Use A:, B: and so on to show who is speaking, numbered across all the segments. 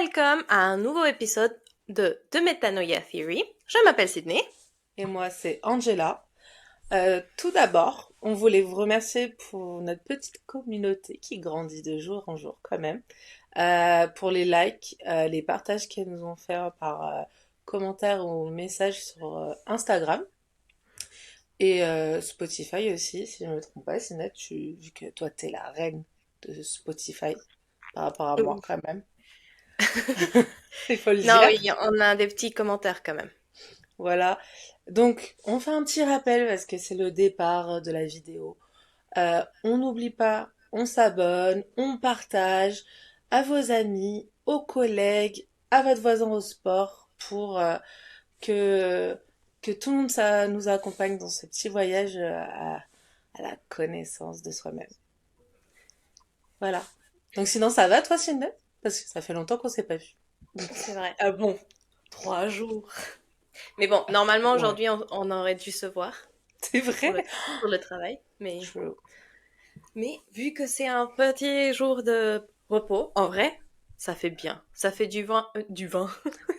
A: Welcome à un nouveau épisode de Metanoia Theory. Je m'appelle Sydney.
B: Et moi, c'est Angela. Tout d'abord, on voulait vous remercier pour notre petite communauté qui grandit de jour en jour quand même, pour les likes, les partages qu'elles nous ont fait par commentaires ou messages sur Instagram et Spotify aussi, si je ne me trompe pas. Sinon, vu que toi, t'es la reine de Spotify par rapport à moi
A: Oui.
B: quand même, il faut le
A: Non,
B: dire.
A: oui, on a des petits commentaires quand même.
B: Voilà. Donc, on fait un petit rappel parce que c'est le départ de la vidéo. On n'oublie pas, on s'abonne, on partage à vos amis, aux collègues, à votre voisin au sport pour que, que tout le monde ça, nous accompagne dans ce petit voyage à la connaissance de soi-même. Voilà. Donc sinon, ça va toi, Sydney? Parce que ça fait longtemps qu'on s'est pas vu.
A: C'est vrai. Ah bon, 3 jours. Mais bon, normalement
B: Ouais.
A: aujourd'hui on aurait dû se voir
B: C'est
A: pour le,
B: vrai?
A: pour le travail. Mais,
B: Je...
A: mais vu que c'est un petit jour de repos, en vrai, ça fait bien. Ça fait du vin. Du vin.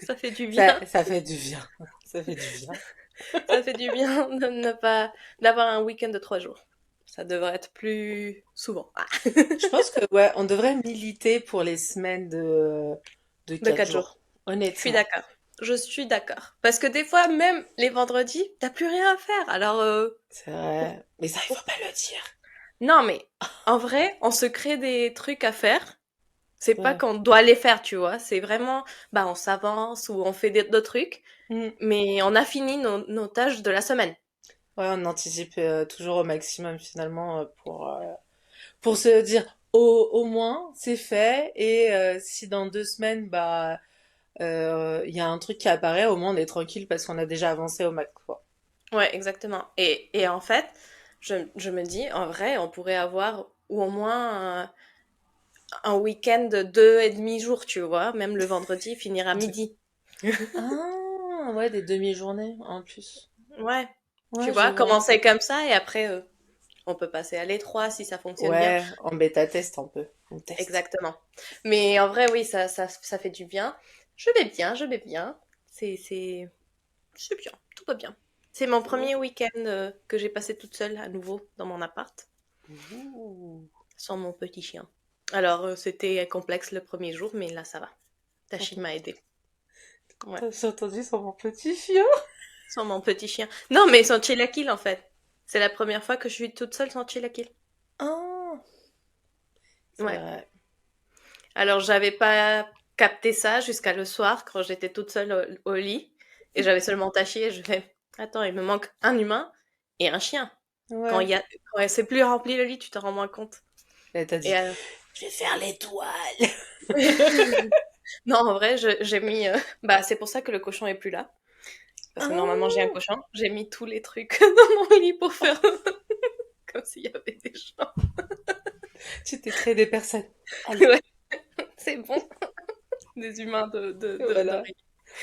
A: Ça fait du bien.
B: ça fait du bien. Ça fait du bien.
A: Ça fait du bien de ne pas d'avoir un week-end de 3 jours. Ça devrait être plus souvent. Ah,
B: Je pense que ouais, on devrait militer pour les semaines de
A: de
B: 4
A: 4 jours.
B: jours.
A: Je suis
B: Honnêtement.
A: d'accord. Je suis d'accord. Parce que des fois, même les vendredis, t'as plus rien à faire. Alors,
B: C'est vrai. Mais ça, il faut pas le dire.
A: non, mais en vrai, on se crée des trucs à faire. C'est pas
B: Ouais.
A: qu'on doit les faire, tu vois. C'est vraiment, bah, on s'avance ou on fait d'autres trucs.
B: Mm.
A: Mais on a fini nos tâches de la semaine.
B: Ouais, on anticipe toujours au maximum finalement pour se dire au moins c'est fait et si dans 2 semaines bah il y a un truc qui apparaît, au moins on est tranquille parce qu'on a déjà avancé au max quoi.
A: Ouais, exactement. Et en fait, je me dis, en vrai, on pourrait avoir ou au moins un week-end de 2,5 jours, tu vois. Même le vendredi, finir à midi.
B: Ah ouais, des demi-journées en plus.
A: Ouais, tu
B: Ouais, je
A: vois,
B: vois.
A: commencer comme ça et après, on peut passer à l'étroit si ça fonctionne bien.
B: Ouais, en bêta test un peu. On teste.
A: Exactement. Mais en vrai, oui, ça fait du bien. Je vais bien, je vais bien. C'est bien, tout va bien. C'est mon
B: Oh.
A: premier week-end que j'ai passé toute seule à nouveau dans mon appart,
B: Ouh.
A: sans mon petit chien. Alors, c'était complexe le premier jour, mais là, ça va.
B: Sans
A: Tachine
B: ton-
A: m'a aidé. Ouais,
B: J'ai entendu sur mon petit chien.
A: sans mon petit chien. Non, mais sans chillakill, en fait. C'est la première fois que je suis toute seule sans chillakill.
B: Ah, c'est
A: Ouais.
B: vrai.
A: Alors, j'avais pas capté ça jusqu'à le soir, quand j'étais toute seule au lit, et j'avais seulement Tachi, et je fais, attends, il me manque un humain et un chien. Quand
B: Ouais.
A: c'est plus rempli le lit, tu te rends moins compte.
B: Elle t'a
A: Et
B: dit, je vais faire l'étoile.
A: non, en vrai, j'ai mis, bah, c'est pour ça que le cochon est plus là. Parce que normalement, j'ai un
B: Ah,
A: cochon. J'ai mis tous les trucs dans mon lit pour faire comme s'il y avait des gens.
B: tu t'es créé des personnes. Allez,
A: Ouais, c'est bon. Des humains de
B: voilà.
A: rien.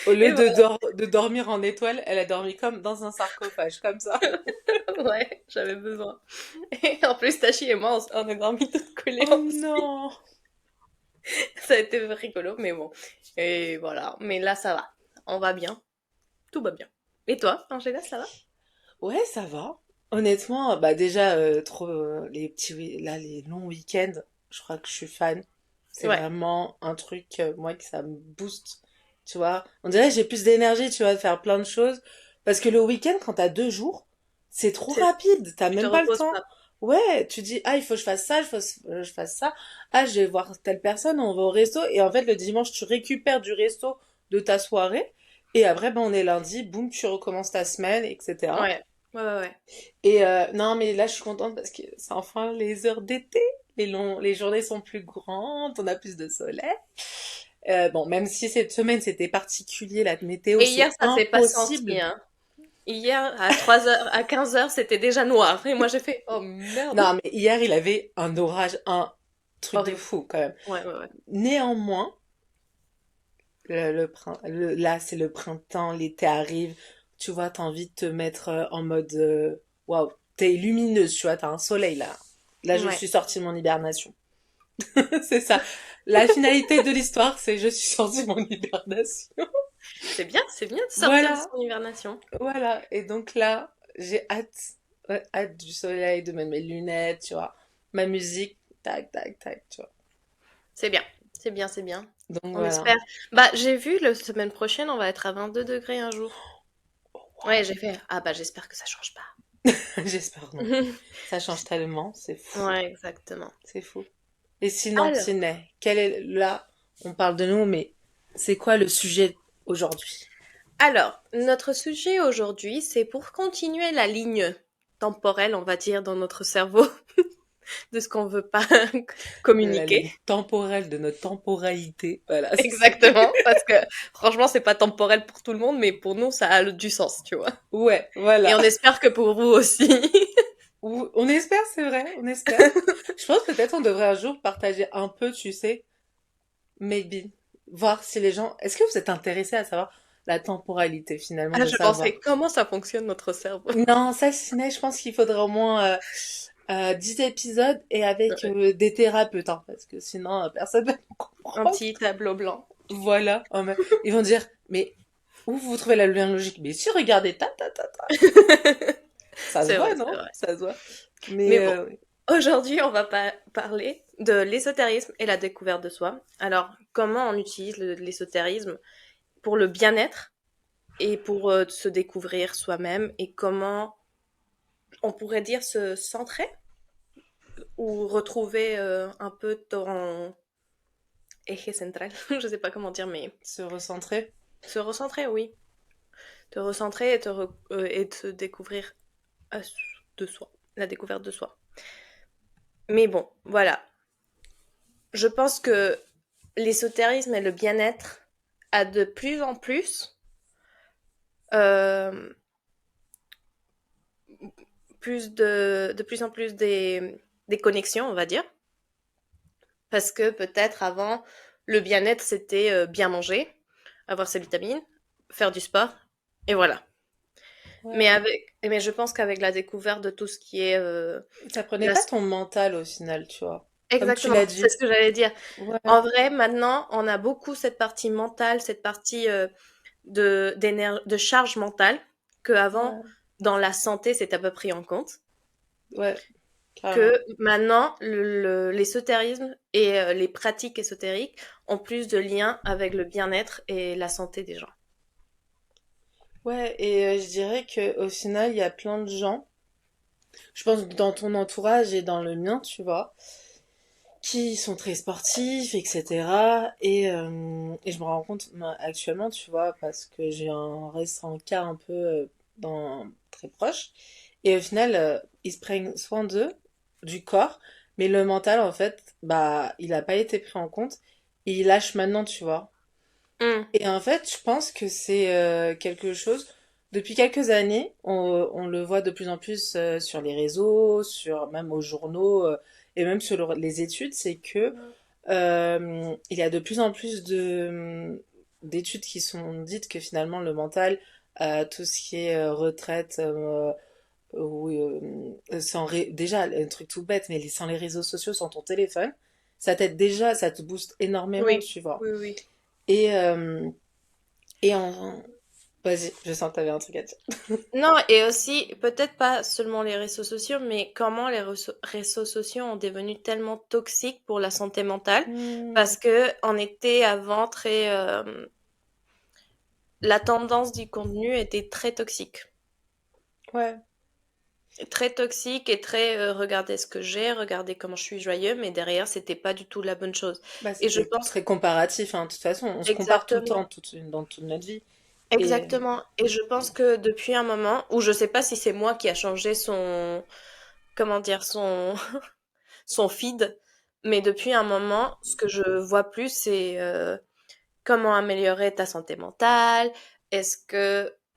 B: Au lieu
A: Et voilà,
B: de dormir en étoile, elle a dormi comme dans un sarcophage, comme ça.
A: ouais, j'avais besoin. Et en plus, Tachi et moi, on est dormis toutes collées
B: Oh
A: ensuite.
B: non.
A: Ça a été rigolo, mais bon. Et voilà. Mais là, ça va. On va bien. Tout va bien. Et toi, Angela, ça va?
B: Ouais, ça va. Honnêtement, bah déjà, trop les là, les longs week-ends, je crois que je suis fan. C'est
A: Ouais.
B: vraiment un truc, moi, que ça me booste. Tu vois, on dirait que j'ai plus d'énergie, tu vois, de faire plein de choses. Parce que le week-end, quand t'as 2 jours, c'est trop
A: C'est ça.
B: rapide. T'as
A: Tu te
B: même pas le
A: reposes
B: temps.
A: pas.
B: Ouais, tu dis, ah, il faut que je fasse ça, il faut que je fasse ça. Ah, je vais voir telle personne, on va au resto. Et en fait, le dimanche, tu récupères du resto de ta soirée. Et après, ben, on est lundi, boum, tu recommences ta semaine, etc.
A: Ouais. Ouais, ouais, ouais.
B: Et non, mais là, je suis contente parce que c'est enfin les heures d'été. Les journées sont plus grandes, on a plus de soleil. Bon, même si cette semaine c'était particulier, la météo,
A: Et hier,
B: c'est
A: ça s'est pas senti,
B: impossible.
A: hein. Hier, à 3 heures, à 15 heures, c'était déjà noir. Et moi, j'ai fait, oh merde.
B: Non, mais hier, il avait un orage, un truc de
A: Horrible.
B: fou quand même.
A: Ouais, ouais, ouais.
B: Néanmoins, là, c'est le printemps, l'été arrive. Tu vois, t'as envie de te mettre en mode waouh, t'es lumineuse, tu vois, t'as un soleil là. Là, je
A: Ouais.
B: suis sortie de mon hibernation. C'est ça. La finalité de l'histoire, c'est je suis sortie de mon hibernation.
A: C'est bien de sortir de
B: Voilà,
A: son hibernation.
B: voilà. Et donc là, j'ai hâte, ouais, hâte du soleil, de mettre mes lunettes, tu vois. Ma musique, tac, tac, tac, tu vois.
A: C'est bien, c'est bien, c'est bien.
B: Donc
A: On
B: voilà.
A: espère. Bah, j'ai vu, la semaine prochaine, on va être à 22 degrés un jour.
B: Oh,
A: Ouais,
B: waouh.
A: j'ai fait. Ah bah, j'espère que ça change pas.
B: J'espère non. Ça change tellement, c'est fou.
A: Ouais, exactement.
B: C'est fou. Et sinon,
A: Alors,
B: Tinet, quel est là, on parle de nous, mais c'est quoi le sujet aujourd'hui?
A: alors, notre sujet aujourd'hui, c'est pour continuer la ligne temporelle, on va dire, dans notre cerveau, de ce qu'on veut pas
B: La
A: communiquer.
B: ligne temporelle de notre temporalité. Voilà, c'est ça.
A: Exactement, parce que franchement, c'est pas temporel pour tout le monde, mais pour nous, ça a du sens, tu vois.
B: Ouais,
A: Et
B: voilà.
A: on espère que pour vous aussi.
B: On espère, c'est vrai, on espère. Je pense peut-être on devrait un jour partager un peu, tu sais, maybe. Voir si les gens... Est-ce que vous êtes intéressés à savoir la temporalité finalement,
A: Ah,
B: de
A: je
B: savoir?
A: pensais comment ça fonctionne notre cerveau.
B: Non, ça, Ciné, je pense qu'il faudrait au moins 10 épisodes et avec
A: Ouais.
B: des thérapeutes, hein, parce que sinon, personne va nous
A: Un
B: comprendre.
A: petit tableau blanc.
B: Voilà. Oh, mais ils vont dire, mais où vous trouvez la lien logique? Mais si, regardez, ta, ta, ta, ta. Ça se
A: C'est vrai,
B: voit,
A: c'est
B: non?
A: vrai.
B: Ça se voit.
A: Mais
B: Mais
A: bon,
B: oui.
A: aujourd'hui, on va parler de l'ésotérisme et la découverte de soi. Alors, comment on utilise l'ésotérisme pour le bien-être et pour se découvrir soi-même et comment on pourrait dire se centrer ou retrouver un peu ton eje central. Je sais pas comment dire, mais
B: Se recentrer.
A: se recentrer, oui. Te recentrer et et te découvrir de soi, la découverte de soi. Mais bon, voilà. Je pense que l'ésotérisme et le bien-être a de plus en euh, de plus en plus des connexions, on va dire. Parce que peut-être avant, le bien-être, c'était bien manger, avoir ses vitamines, faire du sport, et voilà.
B: Ouais.
A: Mais je pense qu'avec la découverte de tout ce qui est
B: Ça prenait
A: la-
B: pas ton mental au final, tu vois. Comme tu
A: exactement,
B: l'as
A: c'est
B: dit.
A: ce que j'allais dire.
B: Ouais.
A: En vrai, maintenant, on a beaucoup cette partie mentale, cette partie de charge mentale que avant,
B: Ouais.
A: dans la santé, c'était à peu pris en compte.
B: Ouais.
A: Que
B: Carrément.
A: maintenant, l'ésotérisme et les pratiques ésotériques ont plus de liens avec le bien-être et la santé des gens.
B: Ouais, et je dirais que au final, il y a plein de gens, je pense que dans ton entourage et dans le mien, tu vois, qui sont très sportifs, etc. Et je me rends compte actuellement, tu vois, parce que j'ai un récent cas un peu très proche. Et au final, ils se prennent soin d'eux, du corps, mais le mental, en fait, bah, il n'a pas été pris en compte. Et il lâche maintenant, tu vois.
A: Hmm.
B: Et en fait, je pense que c'est quelque chose. Depuis quelques années, on le voit de plus en plus sur les réseaux, sur même aux journaux et même sur les études, c'est que il y a de plus en plus d'études qui sont dites que finalement le mental, tout ce qui est retraite, déjà un truc tout bête, mais sans les réseaux sociaux, sans ton téléphone, ça t'aide déjà, ça te booste énormément,
A: Oui,
B: tu vois.
A: oui, oui.
B: Et et en... Vas-y, je sens que t'avais un truc à dire.
A: Non, et aussi, peut-être pas seulement les réseaux sociaux, mais comment les réseaux sociaux ont devenu tellement toxiques pour la santé mentale,
B: Hmm,
A: parce que on était avant très... la tendance du contenu était très toxique.
B: ouais,
A: Très toxique et très regardez ce que j'ai, regardez comment je suis joyeux, mais derrière, c'était pas du tout la bonne chose.
B: bah
A: Et je
B: c'était
A: pense
B: très comparatif, hein. De toute façon, on se compare tout le temps,
A: exactement.
B: dans toute notre vie. Et
A: Exactement. Et je pense que depuis un moment, ou je sais pas si c'est moi qui a changé comment dire, son feed, mais depuis un moment, ce que je vois plus, c'est comment améliorer ta santé mentale.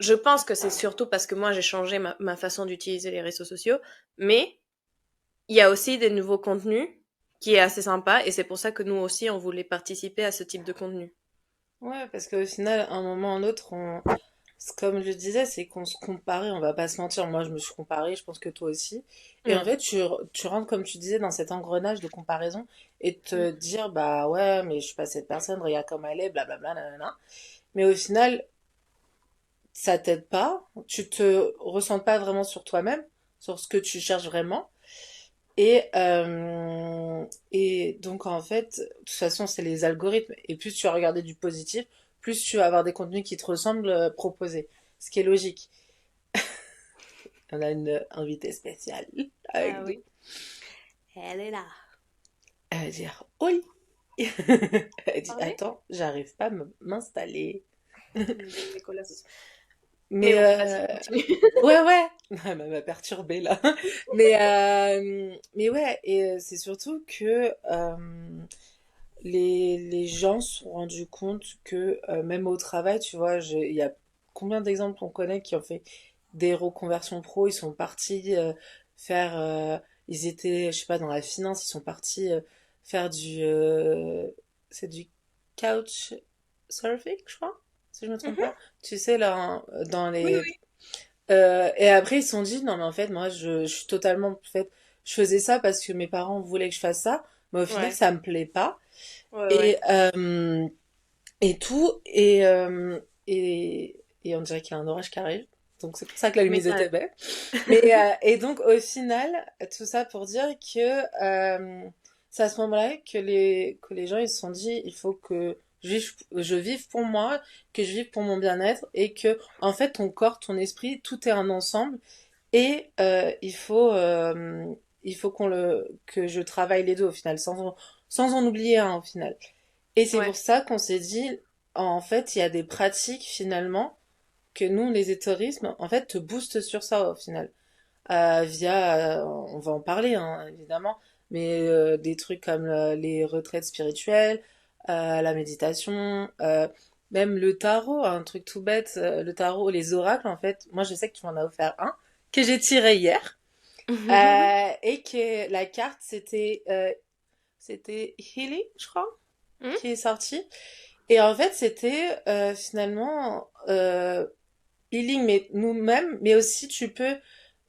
A: Je pense que c'est surtout parce que moi, j'ai changé ma façon d'utiliser les réseaux sociaux, mais il y a aussi des nouveaux contenus qui est assez sympa, et c'est pour ça que nous aussi, on voulait participer à ce type de contenu.
B: ouais, parce qu'au final, à un moment ou un autre, c'est comme je disais, c'est qu'on se comparait, on va pas se mentir. Moi, je me suis comparée, je pense que toi aussi. Et en
A: Mm.
B: fait, tu rentres, comme tu disais, dans cet engrenage de comparaison et te dire, bah ouais, mais je suis pas cette personne, regarde comme elle est, blablabla, nanana. Mais au final, ça t'aide pas. Tu te ressens pas vraiment sur toi-même, sur ce que tu cherches vraiment. Et donc, en fait, de toute façon, c'est les algorithmes. Et plus tu vas regarder du positif, plus tu vas avoir des contenus qui te ressemblent proposés. Ce qui est logique. On a une invitée spéciale
A: Ah
B: avec nous.
A: oui, elle est là.
B: Elle va dire oui. Elle dit
A: Parler?
B: attends, j'arrive pas à m'installer.
A: Nicolas. Mais
B: Mais
A: bon, vas-y, continue.
B: ouais, ouais. Elle m'a perturbée là. Mais ouais, et c'est surtout que les gens se sont rendus compte que même au travail, tu vois, il y a combien d'exemples on connaît qui ont fait des reconversions pro, ils sont partis faire, ils étaient, je sais pas, dans la finance, ils sont partis faire c'est du couch surfing, je crois, si je me trompe
A: Mhm.
B: pas. Tu sais, là, hein, dans
A: Oui,
B: les...
A: oui.
B: Et après, ils se sont dit, non, mais en fait, moi, je suis totalement... En fait, je faisais ça parce que mes parents voulaient que je fasse ça, mais au final,
A: Ouais,
B: ça me plaît pas.
A: ouais,
B: Et,
A: ouais.
B: euh, et tout, et on dirait qu'il y a un orage qui arrive. Donc c'est pour ça que la
A: Mais
B: lumière
A: ça...
B: était belle. Mais, et donc au final, tout ça pour dire que c'est à ce moment-là que les gens ils se sont dit, il faut que je vive pour moi, que je vive pour mon bien-être, et que en fait ton corps, ton esprit, tout est un ensemble. Et il faut que je travaille les deux au final, sans en oublier un au final. Et c'est pour
A: Ouais,
B: ça qu'on s'est dit, en fait, il y a des pratiques finalement que nous, les éthorismes, en fait, te boostent sur ça au final. On va en parler hein, évidemment, mais des trucs comme les retraites spirituelles, la méditation, même le tarot, un truc tout bête, le tarot, les oracles en fait. Moi, je sais que tu m'en as offert un que j'ai tiré hier et que la carte c'était Healy, je crois,
A: Hmm.
B: qui est sorti. Et en fait, c'était finalement healing mais nous-mêmes, mais aussi tu peux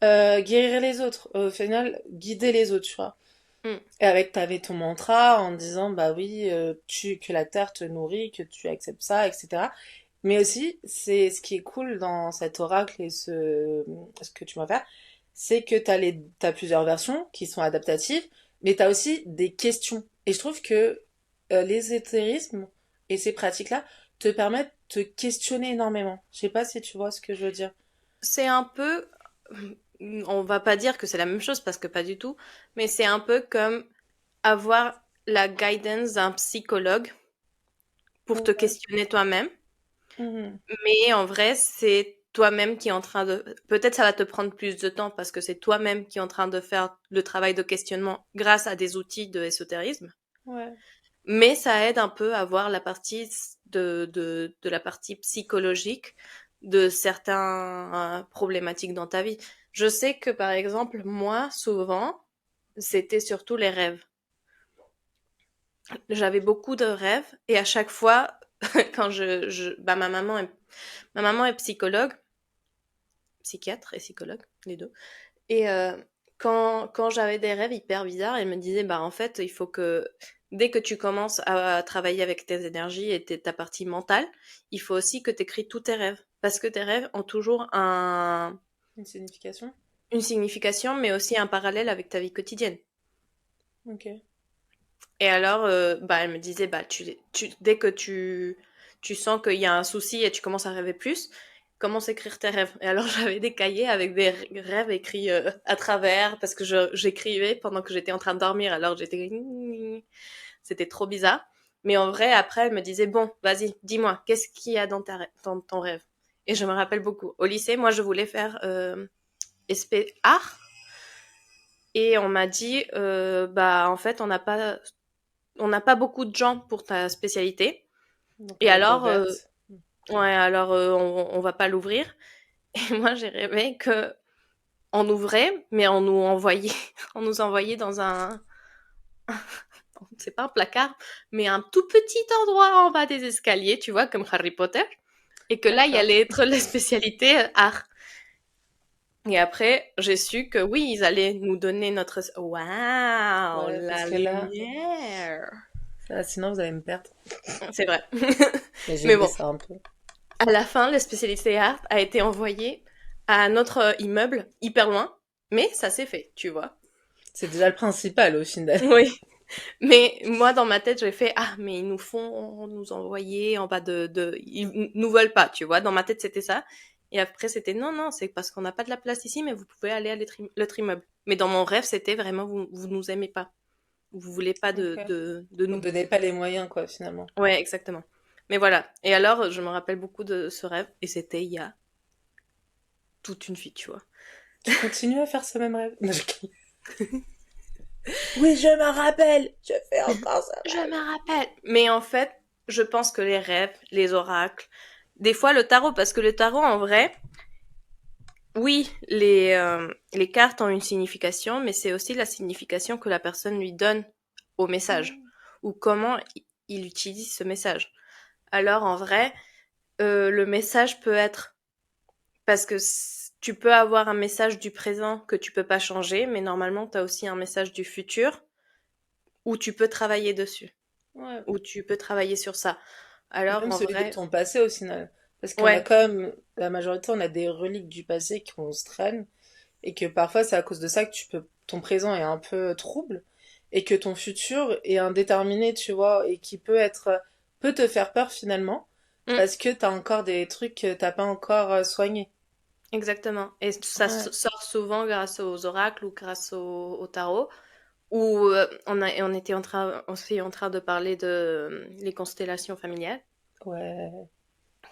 B: guérir les autres. Au final, guider les autres, tu vois.
A: Hmm.
B: Et avec, t'avais ton mantra en disant, bah oui, que la terre te nourrit, que tu acceptes ça, etc. Mais aussi, c'est ce qui est cool dans cet oracle et ce que tu vas faire, c'est que t'as plusieurs versions qui sont adaptatives, mais t'as aussi des questions. Et je trouve que les éthérismes et ces pratiques-là te permettent de te questionner énormément. Je sais pas si tu vois ce que je veux dire.
A: C'est un peu... On va pas dire que c'est la même chose parce que pas du tout, mais c'est un peu comme avoir la guidance d'un psychologue pour te
B: Ouais.
A: questionner toi-même.
B: Mhm.
A: Mais en vrai, c'est toi-même qui est en train de... Peut-être ça va te prendre plus de temps parce que c'est toi-même qui est en train de faire le travail de questionnement grâce à des outils de ésotérisme.
B: Ouais.
A: Mais ça aide un peu à voir la partie de la partie psychologique de certains problématiques dans ta vie. Je sais que par exemple, moi, souvent, c'était surtout les rêves. J'avais beaucoup de rêves et à chaque fois, quand bah, ma maman est psychologue, psychiatre et psychologue, les deux. Et quand j'avais des rêves hyper bizarres, elle me disait, bah en fait, il faut que dès que tu commences à travailler avec tes énergies et ta partie mentale, il faut aussi que tu écris tous tes rêves. Parce que tes rêves ont toujours
B: Une signification?
A: une signification, mais aussi un parallèle avec ta vie quotidienne.
B: Ok.
A: Et alors, bah, elle me disait, bah, dès que tu sens qu'il y a un souci et tu commences à rêver plus, commence à écrire tes rêves. Et alors, j'avais des cahiers avec des rêves écrits à travers, parce que j'écrivais pendant que j'étais en train de dormir. Alors, c'était trop bizarre. Mais en vrai, après, elle me disait, bon, vas-y, dis-moi, qu'est-ce qu'il y a dans ton rêve? Et je me rappelle beaucoup. Au lycée, moi, je voulais faire art. Et on m'a dit, bah, en fait, on n'a pas beaucoup de gens pour ta spécialité.
B: Donc
A: Et
B: elle est pas
A: alors,
B: ouverte.
A: ouais, alors on va pas l'ouvrir. Et moi, j'ai rêvé que on ouvrait, mais on nous envoyait, on nous envoyait dans c'est pas un placard, mais un tout petit endroit en bas des escaliers, tu vois, comme Harry Potter. Et que là, il
B: D'accord.
A: allait être la spécialité art. Et après, j'ai su que oui, ils allaient nous donner notre... Waouh,
B: Ouais, parce
A: la
B: que là,
A: lumière!
B: sinon vous allez me perdre.
A: C'est vrai.
B: Mais j'ai
A: Mais
B: vu
A: bon,
B: ça un peu.
A: à la fin, la spécialité art a été envoyée à notre immeuble, hyper loin. Mais ça s'est fait, tu vois.
B: C'est déjà le principal au final.
A: Oui. Mais moi, dans ma tête, j'ai fait, ah, mais ils nous font nous envoyer en bas ils nous veulent pas, tu vois. Dans ma tête, c'était ça. Et après, c'était, non, non, c'est parce qu'on n'a pas de la place ici, mais vous pouvez aller à l'autre immeuble. Mais dans mon rêve, c'était vraiment, vous nous aimez pas. Vous voulez pas
B: Ok.
A: de
B: Vous
A: nous.
B: donnez pas les moyens, quoi, finalement.
A: Ouais, exactement. Mais voilà. Et alors, je me rappelle beaucoup de ce rêve. Et c'était il y a toute une vie, tu vois.
B: Tu continues à faire ce même rêve? Non, oui, je me rappelle! Je fais encore ce
A: Je
B: rêve.
A: me rappelle. Mais en fait, je pense que les rêves, les oracles, des fois le tarot, parce que le tarot, en vrai, oui, les cartes ont une signification, mais c'est aussi la signification que la personne lui donne au message,
B: Mm.
A: ou comment il utilise ce message. Alors en vrai, le message peut être, parce que tu peux avoir un message du présent que tu peux pas changer, mais normalement tu as aussi un message du futur où tu peux travailler dessus,
B: Ouais.
A: où tu peux travailler sur ça.
B: Ou
A: Alors
B: même
A: en
B: celui de
A: vrai,
B: ton passé au final. Parce qu'on a
A: ouais,
B: quand même, la majorité, on a des reliques du passé qu'on se traîne. Et que parfois c'est à cause de ça que ton présent est un peu trouble. Et que ton futur est indéterminé, tu vois. Et qui peut te faire peur finalement.
A: mm,
B: Parce que t'as encore des trucs que t'as pas encore soignés.
A: exactement. Et ça
B: Ouais.
A: sort souvent grâce aux oracles ou grâce au tarot. Où on était aussi en train de parler de les constellations familiales.
B: Ouais.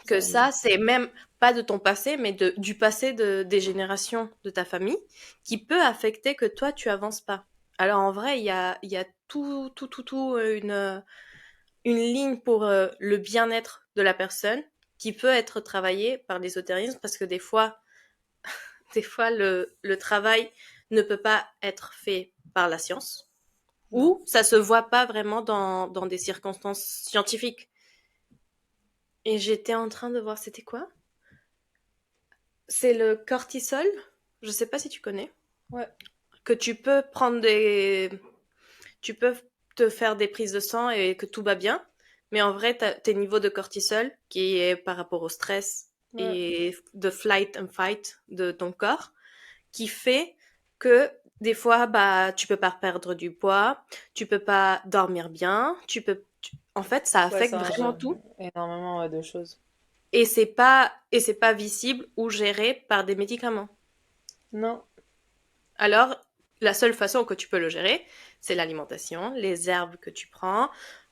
A: Que
B: Ça,
A: ça, c'est même pas de ton passé, mais du passé des générations de ta famille, qui peut affecter que toi, tu avances pas. Alors en vrai, il y a une ligne pour le bien-être de la personne qui peut être travaillée par l'ésotérisme parce que des fois le travail ne peut pas être fait par la science
B: non.
A: ou ça se voit pas vraiment dans des circonstances scientifiques. Et j'étais en train de voir, c'était quoi? C'est le cortisol. Je sais pas si tu connais.
B: Ouais.
A: Que tu peux prendre tu peux te faire des prises de sang et que tout va bien. Mais en vrai, t'as tes niveaux de cortisol, qui est par rapport au stress
B: Ouais.
A: et de flight and fight de ton corps, qui fait que des fois, bah, tu peux pas perdre du poids, tu peux pas dormir bien, en fait, ça
B: Ouais,
A: affecte
B: ça
A: vraiment
B: ingère
A: tout.
B: énormément ouais, de choses.
A: Et c'est pas visible ou géré par des médicaments.
B: Non.
A: Alors, la seule façon que tu peux le gérer, c'est l'alimentation, les herbes que tu prends,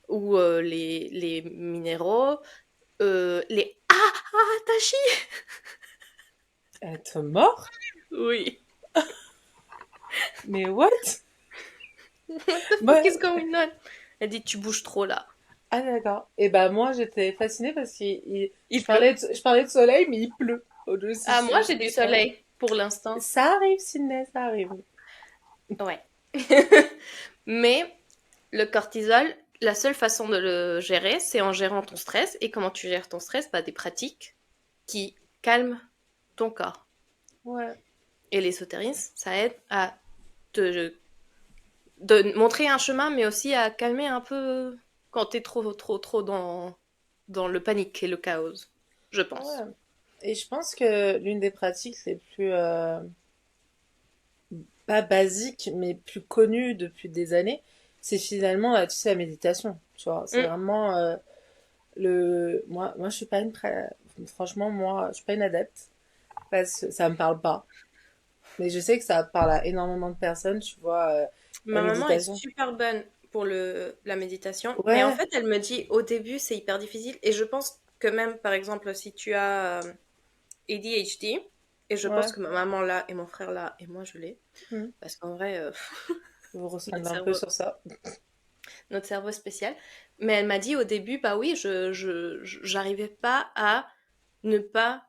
A: ou les minéraux, les... Ah, Tachi.
B: Être mort?
A: Oui.
B: Mais what?
A: What the fuck
B: Moi,
A: is going on? Elle dit, tu bouges trop là.
B: ah d'accord. Et bah moi j'étais fascinée parce que
A: Il pleut.
B: je parlais de soleil mais il pleut
A: Ah, moi,
B: au-dessus
A: j'ai du
B: des fois.
A: soleil pour l'instant.
B: Ça arrive, Sydney, ça arrive.
A: Ouais. Mais le cortisol, la seule façon de le gérer, c'est en gérant ton stress. Et comment tu gères ton stress? Bah, des pratiques qui calment ton corps.
B: Ouais.
A: Et l'ésotérisme, ça aide à te de montrer un chemin, mais aussi à calmer un peu quand t'es trop dans le panique et le chaos, je
B: Ouais.
A: pense.
B: Et je pense que l'une des pratiques les plus pas basiques mais plus connues depuis des années, c'est finalement tu sais la méditation. Tu vois, c'est
A: Mm.
B: vraiment moi je suis pas franchement moi je suis pas une adepte parce que ça me parle pas. Mais je sais que ça parle à énormément de personnes, tu vois, la
A: Ma maman est
B: méditation.
A: super bonne pour la méditation, mais en
B: Ouais,
A: fait, elle me dit au début, c'est hyper difficile. Et je pense que même, par exemple, si tu as ADHD, et je pense
B: ouais.
A: que ma maman l'a, et mon frère l'a, et moi je l'ai,
B: Hmm.
A: parce qu'en vrai,
B: Vous
A: notre
B: ressemblez un peu
A: cerveau,
B: sur ça.
A: notre cerveau est spécial. Mais elle m'a dit au début, bah oui, j'arrivais pas à ne pas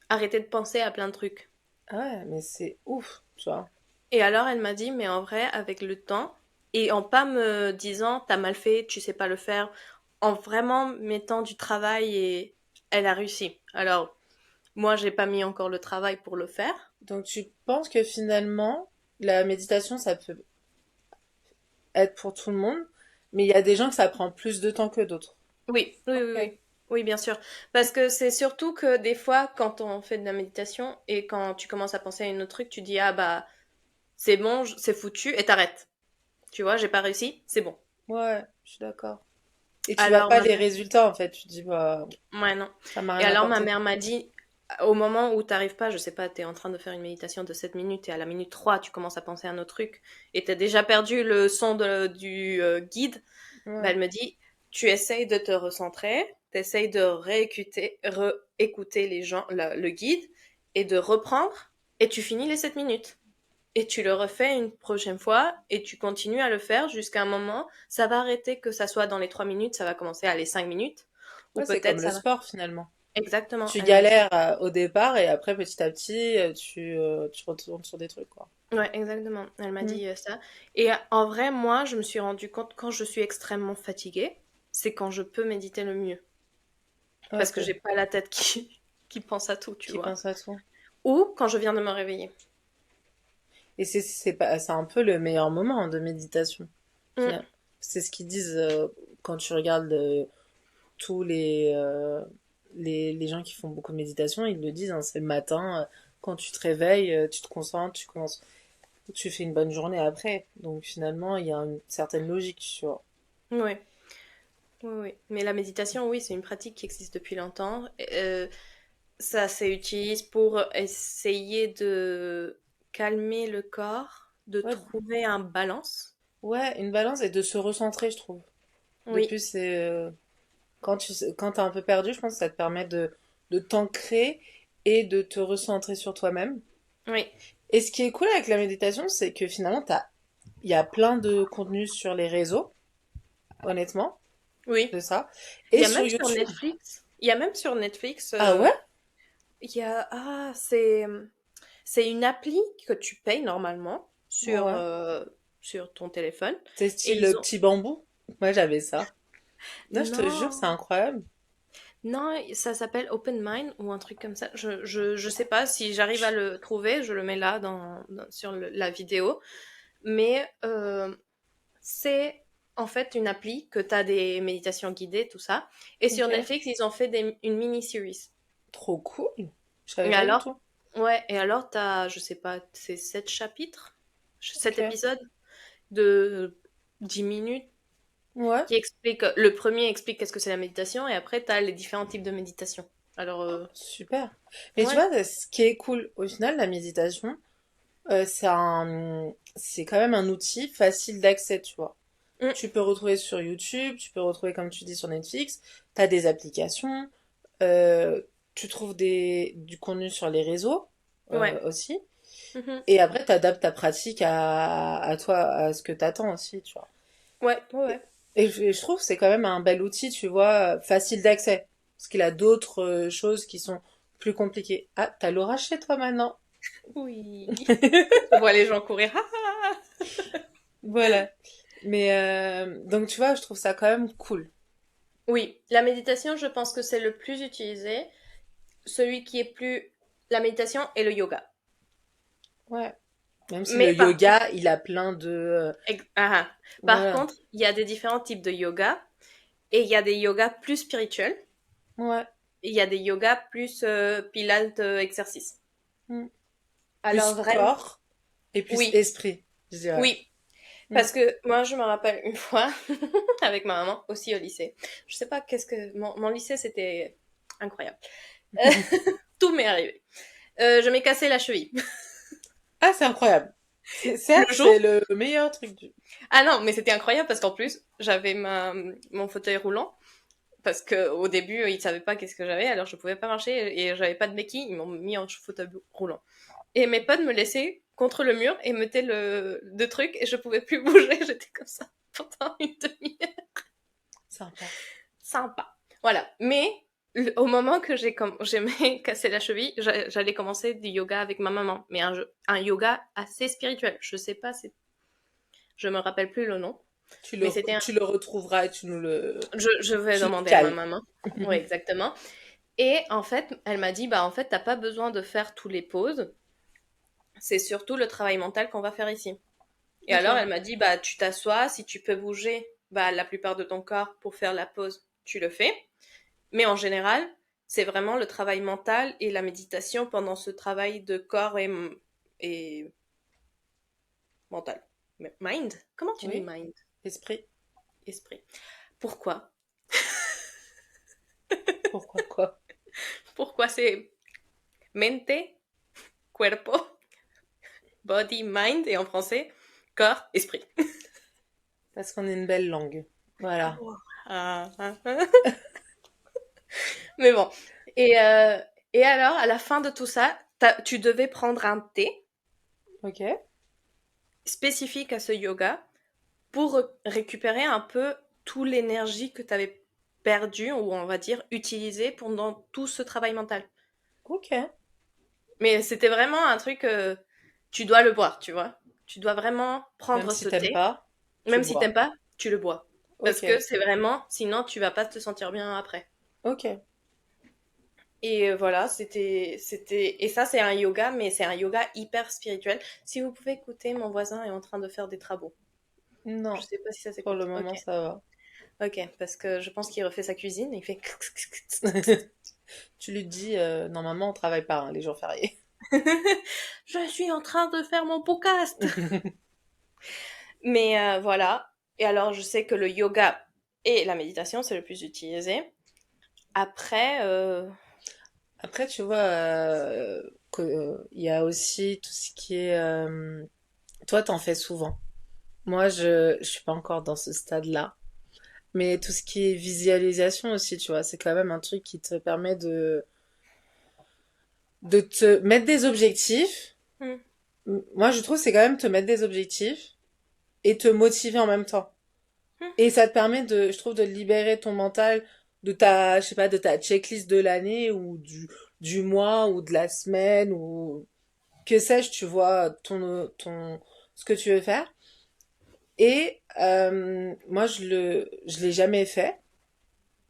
A: arrêter de penser à plein de trucs.
B: Ah ouais, mais c'est ouf, tu vois.
A: Et alors elle m'a dit, mais en vrai, avec le temps, et en pas me disant, t'as mal fait, tu sais pas le faire, en vraiment mettant du travail elle a réussi. Alors, moi, j'ai pas mis encore le travail pour le faire.
B: Donc tu penses que finalement, la méditation, ça peut être pour tout le monde, mais il y a des gens que ça prend plus de temps que d'autres.
A: Oui, oui, oui,
B: Ok.
A: oui. Oui, bien sûr. Parce que c'est surtout que des fois, quand on fait de la méditation et quand tu commences à penser à une autre truc, tu dis, ah bah, c'est bon, c'est foutu, et t'arrêtes. Tu vois, j'ai pas réussi, c'est bon.
B: Ouais, je suis d'accord. Et tu vois
A: Alors,
B: pas
A: ma
B: les
A: mère...
B: résultats en fait, tu te dis bah
A: Ouais, non.
B: ça m'a
A: Et
B: rien
A: alors, ma
B: apporté.
A: mère m'a dit, au moment où t'arrives pas, je sais pas, t'es en train de faire une méditation de 7 minutes et à la minute 3 tu commences à penser à un autre truc et t'as déjà perdu le son du guide, bah,
B: Ouais.
A: elle me dit, tu essayes de te recentrer, t'essayes de réécouter les gens, le guide et de reprendre et tu finis les 7 minutes. Et tu le refais une prochaine fois et tu continues à le faire jusqu'à un moment. Ça va arrêter que ça soit dans les 3 minutes, ça va commencer à les 5 minutes. Ou
B: Ouais, c'est comme
A: peut-être
B: le
A: ça va.
B: sport finalement.
A: Exactement,
B: Tu
A: elle m'a dit.
B: galères au départ et après petit à petit tu retournes sur des trucs quoi.
A: Ouais, exactement. Elle m'a
B: Hmm.
A: dit ça. Et en vrai, moi, je me suis rendu compte quand je suis extrêmement fatiguée, c'est quand je peux méditer le mieux. Parce
B: Ok.
A: que j'ai pas la tête qui pense à tout, tu
B: Qui
A: vois.
B: pense à tout.
A: Ou quand je viens de me réveiller.
B: Et c'est pas c'est un peu le meilleur moment de méditation.
A: Mm,
B: Finalement. C'est ce qu'ils disent quand tu regardes tous les gens qui font beaucoup de méditation, ils le disent, hein, c'est le matin, quand tu te réveilles, tu te concentres, tu fais une bonne journée après. Donc finalement, il y a une certaine logique sur.
A: ouais. Oui, oui. Mais la méditation, oui, c'est une pratique qui existe depuis longtemps. Ça s'utilise pour essayer de calmer le corps, de
B: Ouais,
A: trouver un balance.
B: ouais, une balance et de se recentrer, je trouve. De
A: Oui,
B: plus, c'est quand t'es un peu perdu, je pense que ça te permet de t'ancrer et de te recentrer sur toi-même.
A: oui,
B: Et ce qui est cool avec la méditation, c'est que finalement, il y a plein de contenus sur les réseaux, honnêtement,
A: oui.
B: de ça.
A: Il
B: Et
A: y a
B: sur
A: même sur
B: YouTube.
A: Netflix. Il y a même sur Netflix.
B: Ah ouais?
A: Il y a c'est une appli que tu payes normalement
B: Ouais.
A: sur ton téléphone.
B: C'est
A: Et
B: style le
A: ils ont
B: petit bambou. Moi, j'avais ça. Non, je te jure, c'est
A: non.
B: incroyable.
A: Non, ça s'appelle Open Mind ou un truc comme ça. Je sais pas si j'arrive à le trouver, je le mets là sur la vidéo. Mais c'est en fait une appli que tu as des méditations guidées, tout ça. Et sur
B: Ok.
A: Netflix, ils ont fait une mini-series.
B: Trop cool. Je savais
A: Et
B: pas du
A: alors,
B: tout.
A: ouais, et alors t'as, je sais pas, c'est 7 chapitres,
B: Ok.
A: 7 épisodes de 10 minutes
B: Ouais.
A: qui expliquent, le premier explique qu'est-ce que c'est la méditation et après t'as les différents types de méditation. Alors,
B: Super. Mais tu
A: ouais.
B: vois, ce qui est cool, au final, la méditation, c'est quand même un outil facile d'accès, tu vois.
A: Mm,
B: Tu peux retrouver sur YouTube, tu peux retrouver, comme tu dis, sur Netflix. T'as des applications, tu trouves du contenu sur les réseaux
A: ouais.
B: aussi.
A: Mhm.
B: Et après, t'adaptes ta pratique à toi, à ce que t'attends aussi, tu vois.
A: Ouais, ouais,
B: Et,
A: ouais.
B: et je trouve que c'est quand même un bel outil, tu vois, facile d'accès. Parce qu'il a d'autres choses qui sont plus compliquées. Ah, t'as l'orage chez toi maintenant.
A: Oui. Je vois les gens courir. Ah, ah, ah.
B: Voilà. Mais donc tu vois, je trouve ça quand même cool.
A: Oui, la méditation, je pense que c'est le plus utilisé. Celui qui est plus... La méditation et le yoga.
B: Ouais. Même si le
A: Mais par contre,
B: yoga, il a plein de
A: Par
B: voilà.
A: contre, il y a des différents types de yoga et il y a des yogas plus spirituels
B: Ouais.
A: et il y a des yogas plus pilates exercice.
B: Mm.
A: Alors
B: Plus
A: vraiment,
B: corps et plus
A: oui,
B: esprit, je dirais.
A: oui.
B: Mm.
A: Parce que moi, je me rappelle une fois avec ma maman aussi au lycée. Je sais pas qu'est-ce que... Mon lycée, c'était incroyable. Euh, Tout m'est arrivé. Je m'ai cassé la cheville.
B: Ah, c'est incroyable.
A: Le
B: Certes, c'est
A: jour...
B: le meilleur truc du.
A: Ah non, mais c'était incroyable parce qu'en plus, j'avais mon fauteuil roulant. Parce que au début, ils savaient pas qu'est-ce que j'avais, alors je pouvais pas marcher et j'avais pas de béquille. Ils m'ont mis en fauteuil roulant. Et mes potes me laissaient contre le mur et mettaient le truc et je pouvais plus bouger. J'étais comme ça pendant une demi-heure.
B: Sympa.
A: Sympa. Voilà. Mais au moment que j'ai cassé la cheville, j'allais commencer du yoga avec ma maman. Mais un yoga assez spirituel. Je sais pas, je me rappelle plus le nom. Mais
B: Tu le retrouveras et tu nous le
A: je vais
B: tu le
A: demander à ma
B: cales.
A: maman. Oui, exactement. Et en fait, elle m'a dit, bah en fait, t'as pas besoin de faire tous les pauses. C'est surtout le travail mental qu'on va faire ici. Et alors,
B: Ok.
A: elle m'a dit, bah tu t'assois, si tu peux bouger, bah la plupart de ton corps pour faire la pause, tu le fais. Mais en général, c'est vraiment le travail mental et la méditation pendant ce travail de corps et mental. Mind? Comment tu dis
B: Oui.
A: mind?
B: Esprit.
A: Esprit. Pourquoi?
B: Pourquoi quoi?
A: Pourquoi c'est mente, cuerpo, body, mind et en français, corps, esprit.
B: Parce qu'on est une belle langue. Voilà.
A: Oh. Ah, ah, ah. Mais bon. Et, euh, et alors, à la fin de tout ça, tu devais prendre un thé
B: Ok.
A: spécifique à ce yoga pour récupérer un peu toute l'énergie que tu avais perdue ou on va dire utilisée pendant tout ce travail mental.
B: Ok.
A: Mais c'était vraiment un truc, tu dois le boire, tu vois. Tu dois vraiment
B: Même
A: prendre
B: si
A: ce
B: t'aimes
A: thé.
B: pas, tu
A: Même
B: le
A: si t'aimes
B: bois.
A: pas, tu le bois. Parce que
B: Ok.
A: c'est vraiment, sinon tu vas pas te sentir bien après.
B: Ok.
A: Et voilà, et ça c'est un yoga, mais c'est un yoga hyper spirituel. Si vous pouvez écouter, mon voisin est en train de faire des travaux. Je
B: Non.
A: sais pas si ça
B: Pour le
A: s'écoute. Ok,
B: moment, ça va.
A: ok, parce que je pense qu'il refait sa cuisine et il fait.
B: Tu lui dis, normalement, on travaille pas, hein, les jours fériés.
A: Je suis en train de faire mon podcast. Mais voilà. Et alors, je sais que le yoga et la méditation, c'est le plus utilisé. Après,
B: Après, tu vois, il y a aussi tout ce qui est... toi, t'en fais souvent. Moi, je suis pas encore dans ce stade-là. Mais tout ce qui est visualisation aussi, tu vois, c'est quand même un truc qui te permet de te mettre des objectifs.
A: hmm,
B: Moi, je trouve que c'est quand même te mettre des objectifs et te motiver en même temps.
A: hmm.
B: Et ça te permet je trouve, de libérer ton mental de ta, je sais pas, de ta checklist de l'année ou du mois ou de la semaine ou que sais-je, tu vois, ce que tu veux faire. Et moi, je l'ai jamais fait.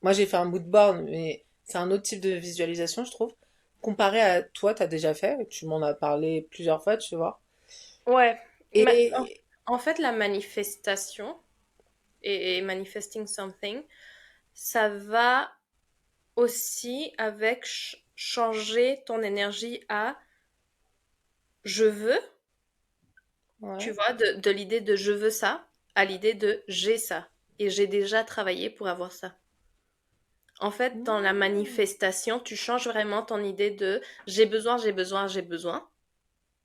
B: Moi, j'ai fait un mood board, mais c'est un autre type de visualisation, je trouve. Comparé à toi, t'as déjà fait, tu m'en as parlé plusieurs fois, tu vois.
A: Ouais. En
B: Et
A: en fait, la manifestation et manifesting something, ça va aussi avec changer ton énergie à je veux, tu
B: ouais.
A: vois, de l'idée de je veux ça à l'idée de j'ai ça et j'ai déjà travaillé pour avoir ça. En fait, dans la
B: Mmh.
A: manifestation, tu changes vraiment ton idée de j'ai besoin, j'ai besoin, j'ai besoin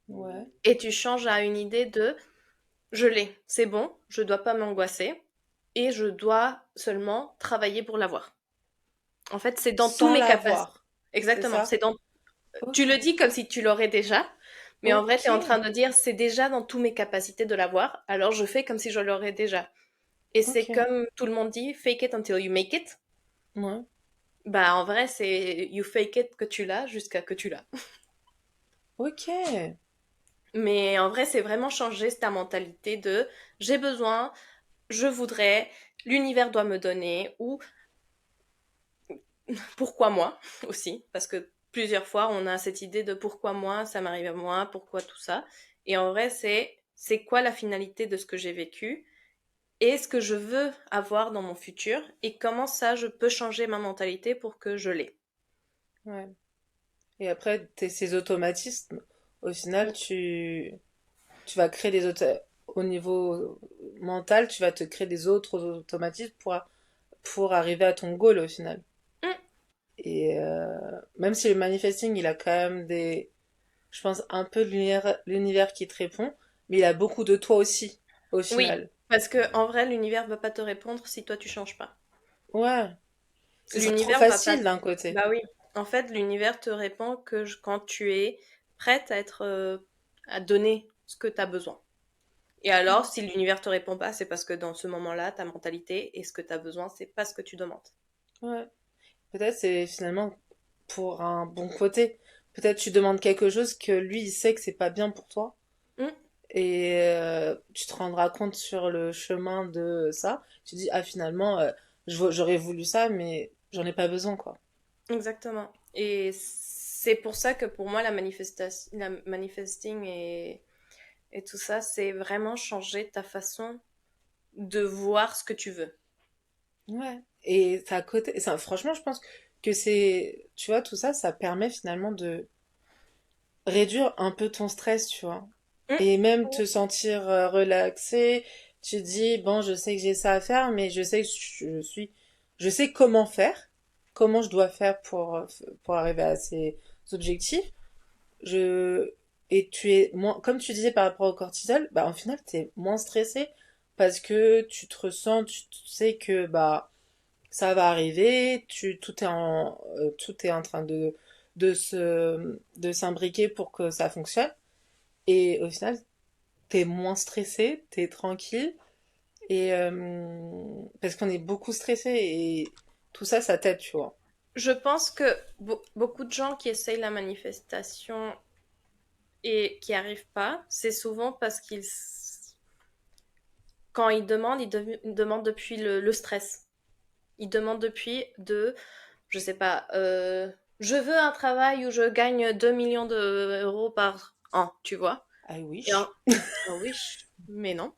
B: Ouais.
A: et tu changes à une idée de je l'ai, c'est bon, je dois pas m'angoisser et je dois seulement travailler pour l'avoir. En fait, c'est dans tous
B: Sans
A: mes capacités.
B: l'avoir. C'est
A: Exactement,
B: ça?
A: c'est dans tu
B: Ok.
A: le dis comme si tu l'aurais déjà, mais en vrai,
B: Ok.
A: tu es en train de dire c'est déjà dans tous mes capacités de l'avoir, alors je fais comme si je l'aurais déjà. Et c'est
B: Ok.
A: comme tout le monde dit, fake it until you make it.
B: Ouais.
A: Bah en vrai, c'est you fake it que tu l'as jusqu'à que tu l'as.
B: Ok.
A: Mais en vrai, c'est vraiment changer ta mentalité de j'ai besoin, je voudrais, l'univers doit me donner ou pourquoi moi aussi, parce que plusieurs fois on a cette idée de pourquoi moi, ça m'arrive à moi, pourquoi tout ça. Et en vrai, c'est quoi la finalité de ce que j'ai vécu et ce que je veux avoir dans mon futur et comment ça je peux changer ma mentalité pour que je l'ai.
B: Ouais. Et après, ces automatismes, au final, tu vas créer au niveau mental, tu vas te créer des autres automatismes pour arriver à ton goal au final.
A: Mm,
B: Et même si le manifesting, il a quand même je pense, un peu de l'univers qui te répond, mais il a beaucoup de toi aussi, au
A: oui,
B: final.
A: parce que en vrai, l'univers va pas te répondre si toi tu changes pas.
B: Ouais, ce serait trop
A: L'univers va pas.
B: facile d'un côté.
A: Bah oui. En fait, l'univers te répond que quand tu es prête à être à donner ce que tu as besoin. Et alors, si l'univers te répond pas, c'est parce que dans ce moment-là, ta mentalité et ce que tu as besoin, c'est pas ce que tu demandes.
B: Ouais. Peut-être c'est finalement pour un bon côté. Peut-être tu demandes quelque chose que lui, il sait que c'est pas bien pour toi.
A: Mm.
B: Et tu te rendras compte sur le chemin de ça. Tu dis, ah finalement, j'aurais voulu ça, mais j'en ai pas besoin, quoi.
A: Exactement. Et c'est pour ça que pour moi, la manifesting et tout ça, c'est vraiment changer ta façon de voir ce que tu veux.
B: Ouais. Et ça, côté, ça, franchement, je pense que c'est, tu vois, tout ça, ça permet finalement de réduire un peu ton stress, tu vois.
A: Mm.
B: Et même te sentir relaxé. Tu te dis, bon, je sais que j'ai ça à faire, mais je sais que je sais comment faire, comment je dois faire pour arriver à ces objectifs. Je, et tu es moins, comme tu disais par rapport au cortisol, bah, en final, t'es moins stressé parce que tu te ressens, tu sais que, bah, ça va arriver, tout est en train de s'imbriquer pour que ça fonctionne. Et au final, t'es moins stressé, t'es tranquille. Et parce qu'on est beaucoup stressé et tout ça, ça t'aide, tu vois.
A: Je pense que beaucoup de gens qui essayent la manifestation et qui arrivent pas, c'est souvent parce quand ils demandent, ils demandent depuis le stress. Ils demandent depuis je sais pas, je veux un travail où je gagne 2 millions d'euros par an, tu vois.
B: I
A: Et
B: wish.
A: oui, mais non.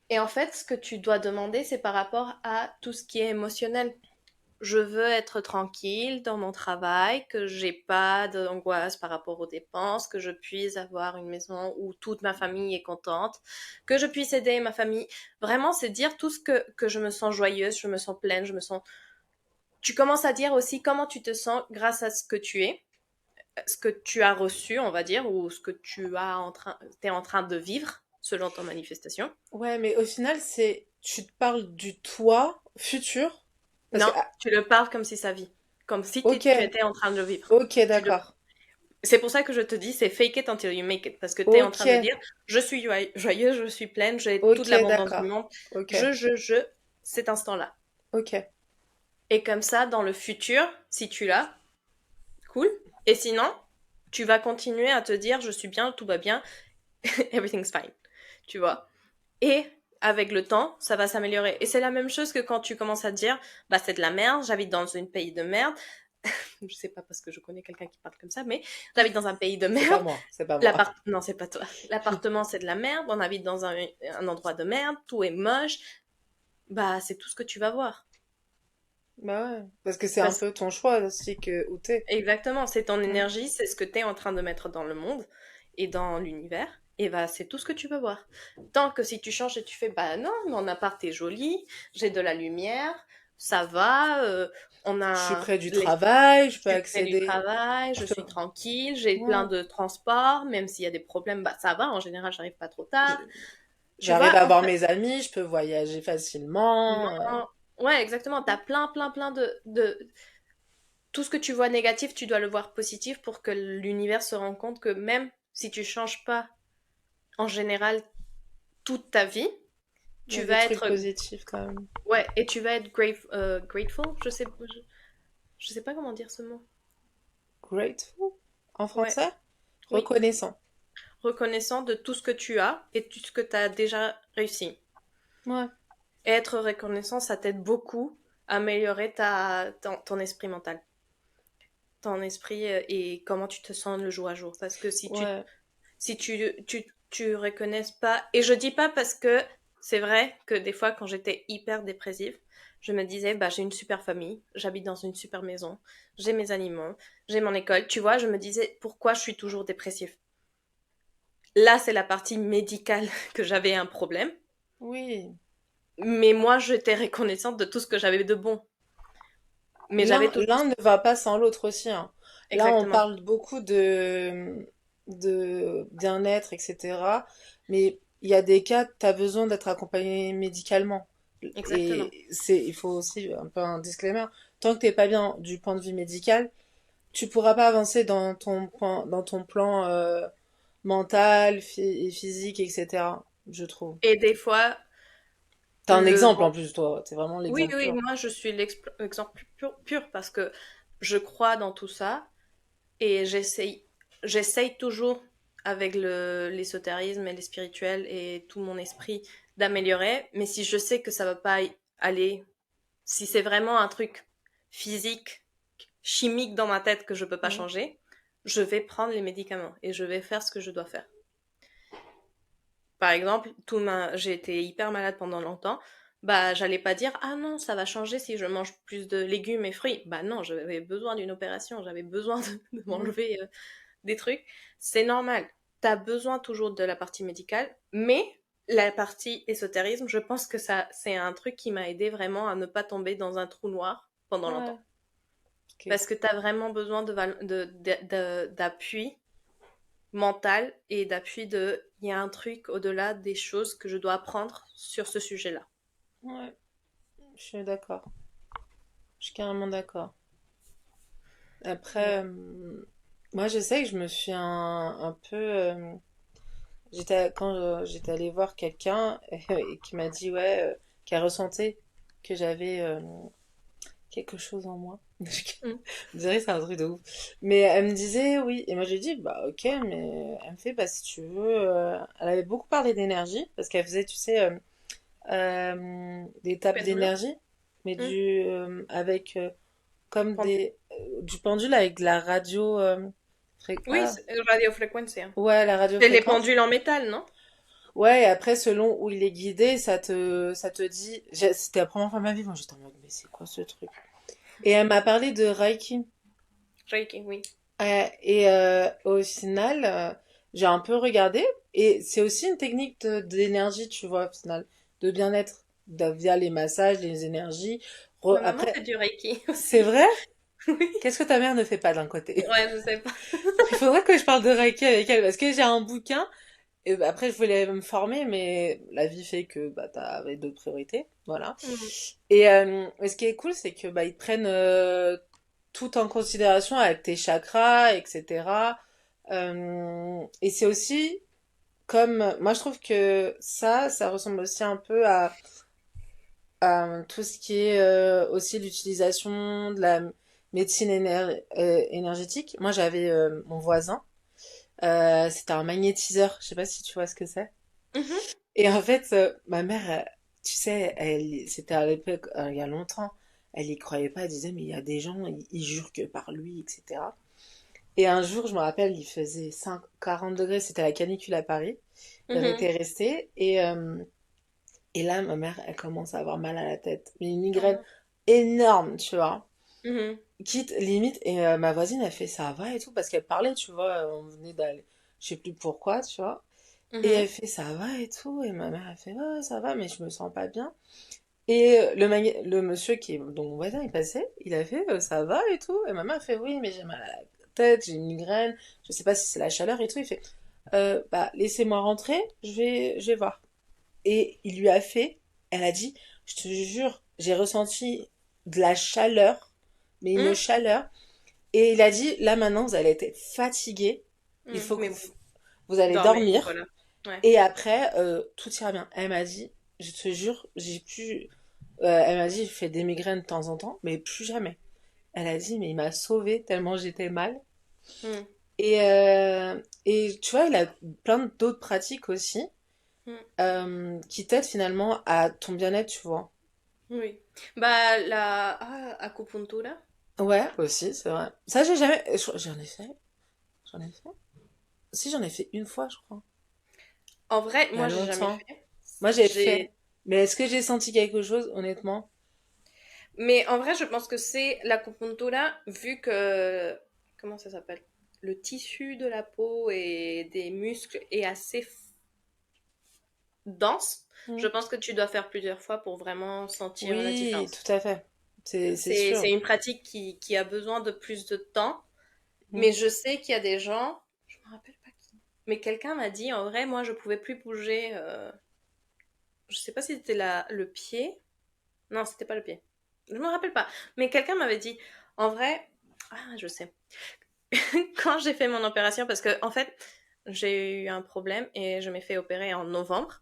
A: Et en fait, ce que tu dois demander, c'est par rapport à tout ce qui est émotionnel. Je veux être tranquille dans mon travail, que j'ai pas d'angoisse par rapport aux dépenses, que je puisse avoir une maison où toute ma famille est contente, que je puisse aider ma famille. Vraiment, c'est dire tout ce que je me sens joyeuse, je me sens pleine, je me sens... Tu commences à dire aussi comment tu te sens grâce à ce que tu es, ce que tu as reçu, on va dire, ou ce que t'es en train de vivre selon ton manifestation.
B: Ouais, mais au final, tu te parles du toi futur. Parce que,
A: Non, tu le parles comme si ça vit, comme si
B: ok,
A: tu étais en train de le vivre.
B: ok,
A: Tu le
B: d'accord.
A: C'est pour ça que je te dis, c'est fake it until you make it. Parce que tu es en
B: Ok,
A: train de dire, je suis joyeuse, je suis pleine, j'ai toute
B: ok,
A: l'abondance du
B: d'accord.
A: monde.
B: Ok,
A: Cet instant-là.
B: ok.
A: Et comme ça, dans le futur, si tu l'as, cool. Et sinon, tu vas continuer à te dire, je suis bien, tout va bien, everything's fine. Tu vois. Et avec le temps, ça va s'améliorer. Et c'est la même chose que quand tu commences à te dire, bah c'est de la merde, j'habite dans un pays de merde. Je sais pas parce que je connais quelqu'un qui parle comme ça, mais j'habite dans un pays de
B: C'est pas
A: merde.
B: moi, c'est pas moi.
A: Non, c'est pas toi. L'appartement, c'est de la merde. On habite dans un endroit de merde. Tout est moche. Bah, c'est tout ce que tu vas voir.
B: Bah ouais, parce que c'est un
A: Parce
B: peu ton choix aussi que où t'es.
A: exactement, c'est ton
B: Mm.
A: énergie, c'est ce que tu es en train de mettre dans le monde et dans l'univers. Et bah, c'est tout ce que tu vas voir. Tant que si tu changes et tu fais, bah non, mon appart est joli, j'ai de la lumière, ça va, on
B: Je suis
A: a
B: près du
A: les
B: travail, je
A: je
B: peux
A: suis près du
B: accéder.
A: travail,
B: Je
A: je
B: peux...
A: suis tranquille, j'ai plein
B: Ouais.
A: de transports, même s'il y a des problèmes, bah ça va, en général, j'arrive pas trop tard.
B: Je-
A: Tu
B: J'arrive
A: vois,
B: à
A: en
B: voir
A: fait,
B: mes amis, je peux voyager facilement.
A: non. Ouais, exactement, t'as plein de... Tout ce que tu vois négatif, tu dois le voir positif pour que l'univers se rende compte que même si tu changes pas en général toute ta vie,
B: Il y a
A: tu
B: des
A: vas
B: trucs
A: être...
B: positifs quand même.
A: Ouais, et tu vas être grateful, je sais pas comment dire ce mot.
B: Grateful en
A: Ouais,
B: français?
A: oui.
B: Reconnaissant.
A: Reconnaissant de tout ce que tu as et tout ce que tu as déjà réussi.
B: Ouais.
A: Et être reconnaissant, ça t'aide beaucoup à améliorer ton esprit mental, ton esprit et comment tu te sens le jour à jour. Parce que
B: Ouais.
A: si tu reconnais pas, et je dis pas parce que c'est vrai que des fois quand j'étais hyper dépressive, je me disais, bah j'ai une super famille, j'habite dans une super maison, j'ai mes animaux, j'ai mon école, tu vois, je me disais pourquoi je suis toujours dépressive. Là, c'est la partie médicale que j'avais un problème.
B: Oui.
A: Mais moi, j'étais reconnaissante de tout ce que j'avais de bon. Mais j'avais tout.
B: L'un ne va pas sans l'autre aussi, hein. Là, on
A: Exactement.
B: parle beaucoup de bien-être, etc. Mais il y a des cas, tu as besoin d'être accompagné médicalement.
A: Exactement.
B: Et il faut aussi un peu un disclaimer. Tant que t'es pas bien du point de vue médical, tu pourras pas avancer dans ton plan mental, et physique, etc. Je trouve.
A: Et des fois,
B: T'as un exemple
A: bon.
B: en plus, toi. T'es vraiment
A: Oui,
B: l'exemple
A: oui,
B: pur.
A: moi, je suis l'exemple pur parce que je crois dans tout ça et j'essaye toujours avec l'ésotérisme et les spirituels et tout mon esprit d'améliorer. Mais si je sais que ça va pas aller, si c'est vraiment un truc physique chimique dans ma tête que je peux pas
B: Mm.
A: changer, je vais prendre les médicaments et je vais faire ce que je dois faire. Par exemple, j'ai été hyper malade pendant longtemps. Bah, j'allais pas dire, ah non, ça va changer si je mange plus de légumes et fruits. Bah non, j'avais besoin d'une opération, j'avais besoin de
B: Mm.
A: m'enlever des trucs. C'est normal. T'as besoin toujours de la partie médicale, mais la partie ésotérisme, je pense que ça, c'est un truc qui m'a aidé vraiment à ne pas tomber dans un trou noir pendant
B: Ouais.
A: longtemps.
B: Ok.
A: Parce que t'as vraiment besoin d'appui mental et d'appui il y a un truc au-delà des choses que je dois apprendre sur ce sujet-là.
B: Ouais. Je suis d'accord. Je suis carrément d'accord. Après, moi, je sais que je me suis un peu. Quand j'étais allée voir quelqu'un et qui m'a dit, ouais, qui a ressenti que j'avais quelque chose en moi.
A: Mm.
B: On dirait que c'est un truc de ouf. Mais elle me disait oui. Et moi, je lui ai dit, bah ok, mais elle me fait, bah si tu veux. Elle avait beaucoup parlé d'énergie parce qu'elle faisait, tu sais, des tables
A: Pendule.
B: d'énergie, mais
A: Mm.
B: avec comme
A: Pendule.
B: du pendule avec de la radio.
A: Oui, c'est radiofréquence. Hein.
B: Ouais, la
A: C'est les
B: radiofréquence.
A: pendules en métal, non?
B: Ouais, et après, selon où il est guidé, ça te dit. C'était la première fois de ma vie, moi j'étais en mode, mais c'est quoi ce truc? Et elle m'a parlé de Reiki.
A: Reiki, oui.
B: Et au final, j'ai un peu regardé, et c'est aussi une technique d'énergie, tu vois, au final, de bien-être, via les massages, les énergies.
A: Ma maman
B: Après,
A: fait du Reiki
B: c'est
A: aussi.
B: vrai?
A: Oui.
B: Qu'est-ce que ta mère ne fait pas d'un côté?
A: Ouais, je sais pas.
B: Il faudrait que je parle de Reiki avec elle, parce que j'ai un bouquin. Et bah, après, je voulais me former, mais la vie fait que bah, t'avais d'autres priorités. Voilà.
A: Mm.
B: Et ce qui est cool, c'est que bah, ils te prennent tout en considération avec tes chakras, etc. Et c'est aussi comme. Moi, je trouve que ça ressemble aussi un peu à tout ce qui est aussi l'utilisation de la médecine énergétique. Moi, j'avais mon voisin. C'était un magnétiseur. Je sais pas si tu vois ce que c'est.
A: Mhm.
B: Et en fait, ma mère, tu sais, c'était à l'époque, il y a longtemps, elle y croyait pas, elle disait, mais il y a des gens, ils jurent que par lui, etc. Et un jour, je me rappelle, il faisait 40 degrés, c'était la canicule à Paris. Et on
A: Mhm.
B: était restés, et là, ma mère, elle commence à avoir mal à la tête. Mais une
A: Oh
B: migraine
A: non.
B: énorme, tu vois.
A: Mhm.
B: Quitte, limite, et ma voisine, a fait, ça va et tout, parce qu'elle parlait, tu vois, on venait d'aller, je sais plus pourquoi, tu vois. Et
A: Mhm.
B: elle fait ça va et tout. Et ma mère a fait ouais, ça va, mais je me sens pas bien. Et le monsieur qui est donc mon voisin, il passait, il a fait ça va et tout. Et ma mère a fait oui, mais j'ai mal à la tête, j'ai une migraine, je sais pas si c'est la chaleur et tout. Il fait bah laissez-moi rentrer, je vais voir. Et il lui a fait, elle a dit, je te jure, j'ai ressenti de la chaleur, mais une
A: Mhm.
B: chaleur. Et il a dit là maintenant vous allez être fatigué, il
A: Mhm.
B: faut que
A: Mais
B: vous allez
A: dormez,
B: dormir.
A: voilà. Ouais.
B: Et après, tout ira bien. Elle m'a dit, je te jure, j'ai plus. Elle m'a dit, je fais des migraines de temps en temps, mais plus jamais. Elle a dit, mais il m'a sauvée tellement j'étais mal.
A: Mhm.
B: Et tu vois, il a plein d'autres pratiques aussi
A: Mhm.
B: qui t'aident finalement à ton bien-être, tu vois.
A: Oui. Bah, la acupuntura.
B: Ouais, aussi, c'est vrai. Ça, j'ai jamais. J'en ai fait. J'en ai fait. Si, j'en ai fait une fois, je crois.
A: En vrai,
B: Il y a
A: moi, j'ai jamais
B: longtemps.
A: fait.
B: Moi, j'ai fait.
A: J'ai
B: Mais est-ce que j'ai senti quelque chose, honnêtement?
A: Mais en vrai, je pense que c'est l'acupunctura, vu que, comment ça s'appelle? Le tissu de la peau et des muscles est assez dense. Je
B: Hmm.
A: pense que tu dois faire plusieurs fois pour vraiment sentir la
B: Oui,
A: différence.
B: tout à fait. C'est
A: C'est
B: sûr.
A: une pratique qui a besoin de plus de temps,
B: Hmm.
A: mais je sais qu'il y a des gens, je me rappelle pas qui, mais quelqu'un m'a dit, en vrai, moi, je pouvais plus bouger, je sais pas si c'était le pied. Non, c'était pas le pied. Je me rappelle pas. Mais quelqu'un m'avait dit, en vrai, ah, je sais. Quand j'ai fait mon opération, parce que en fait, j'ai eu un problème et je m'ai fait opérer en novembre.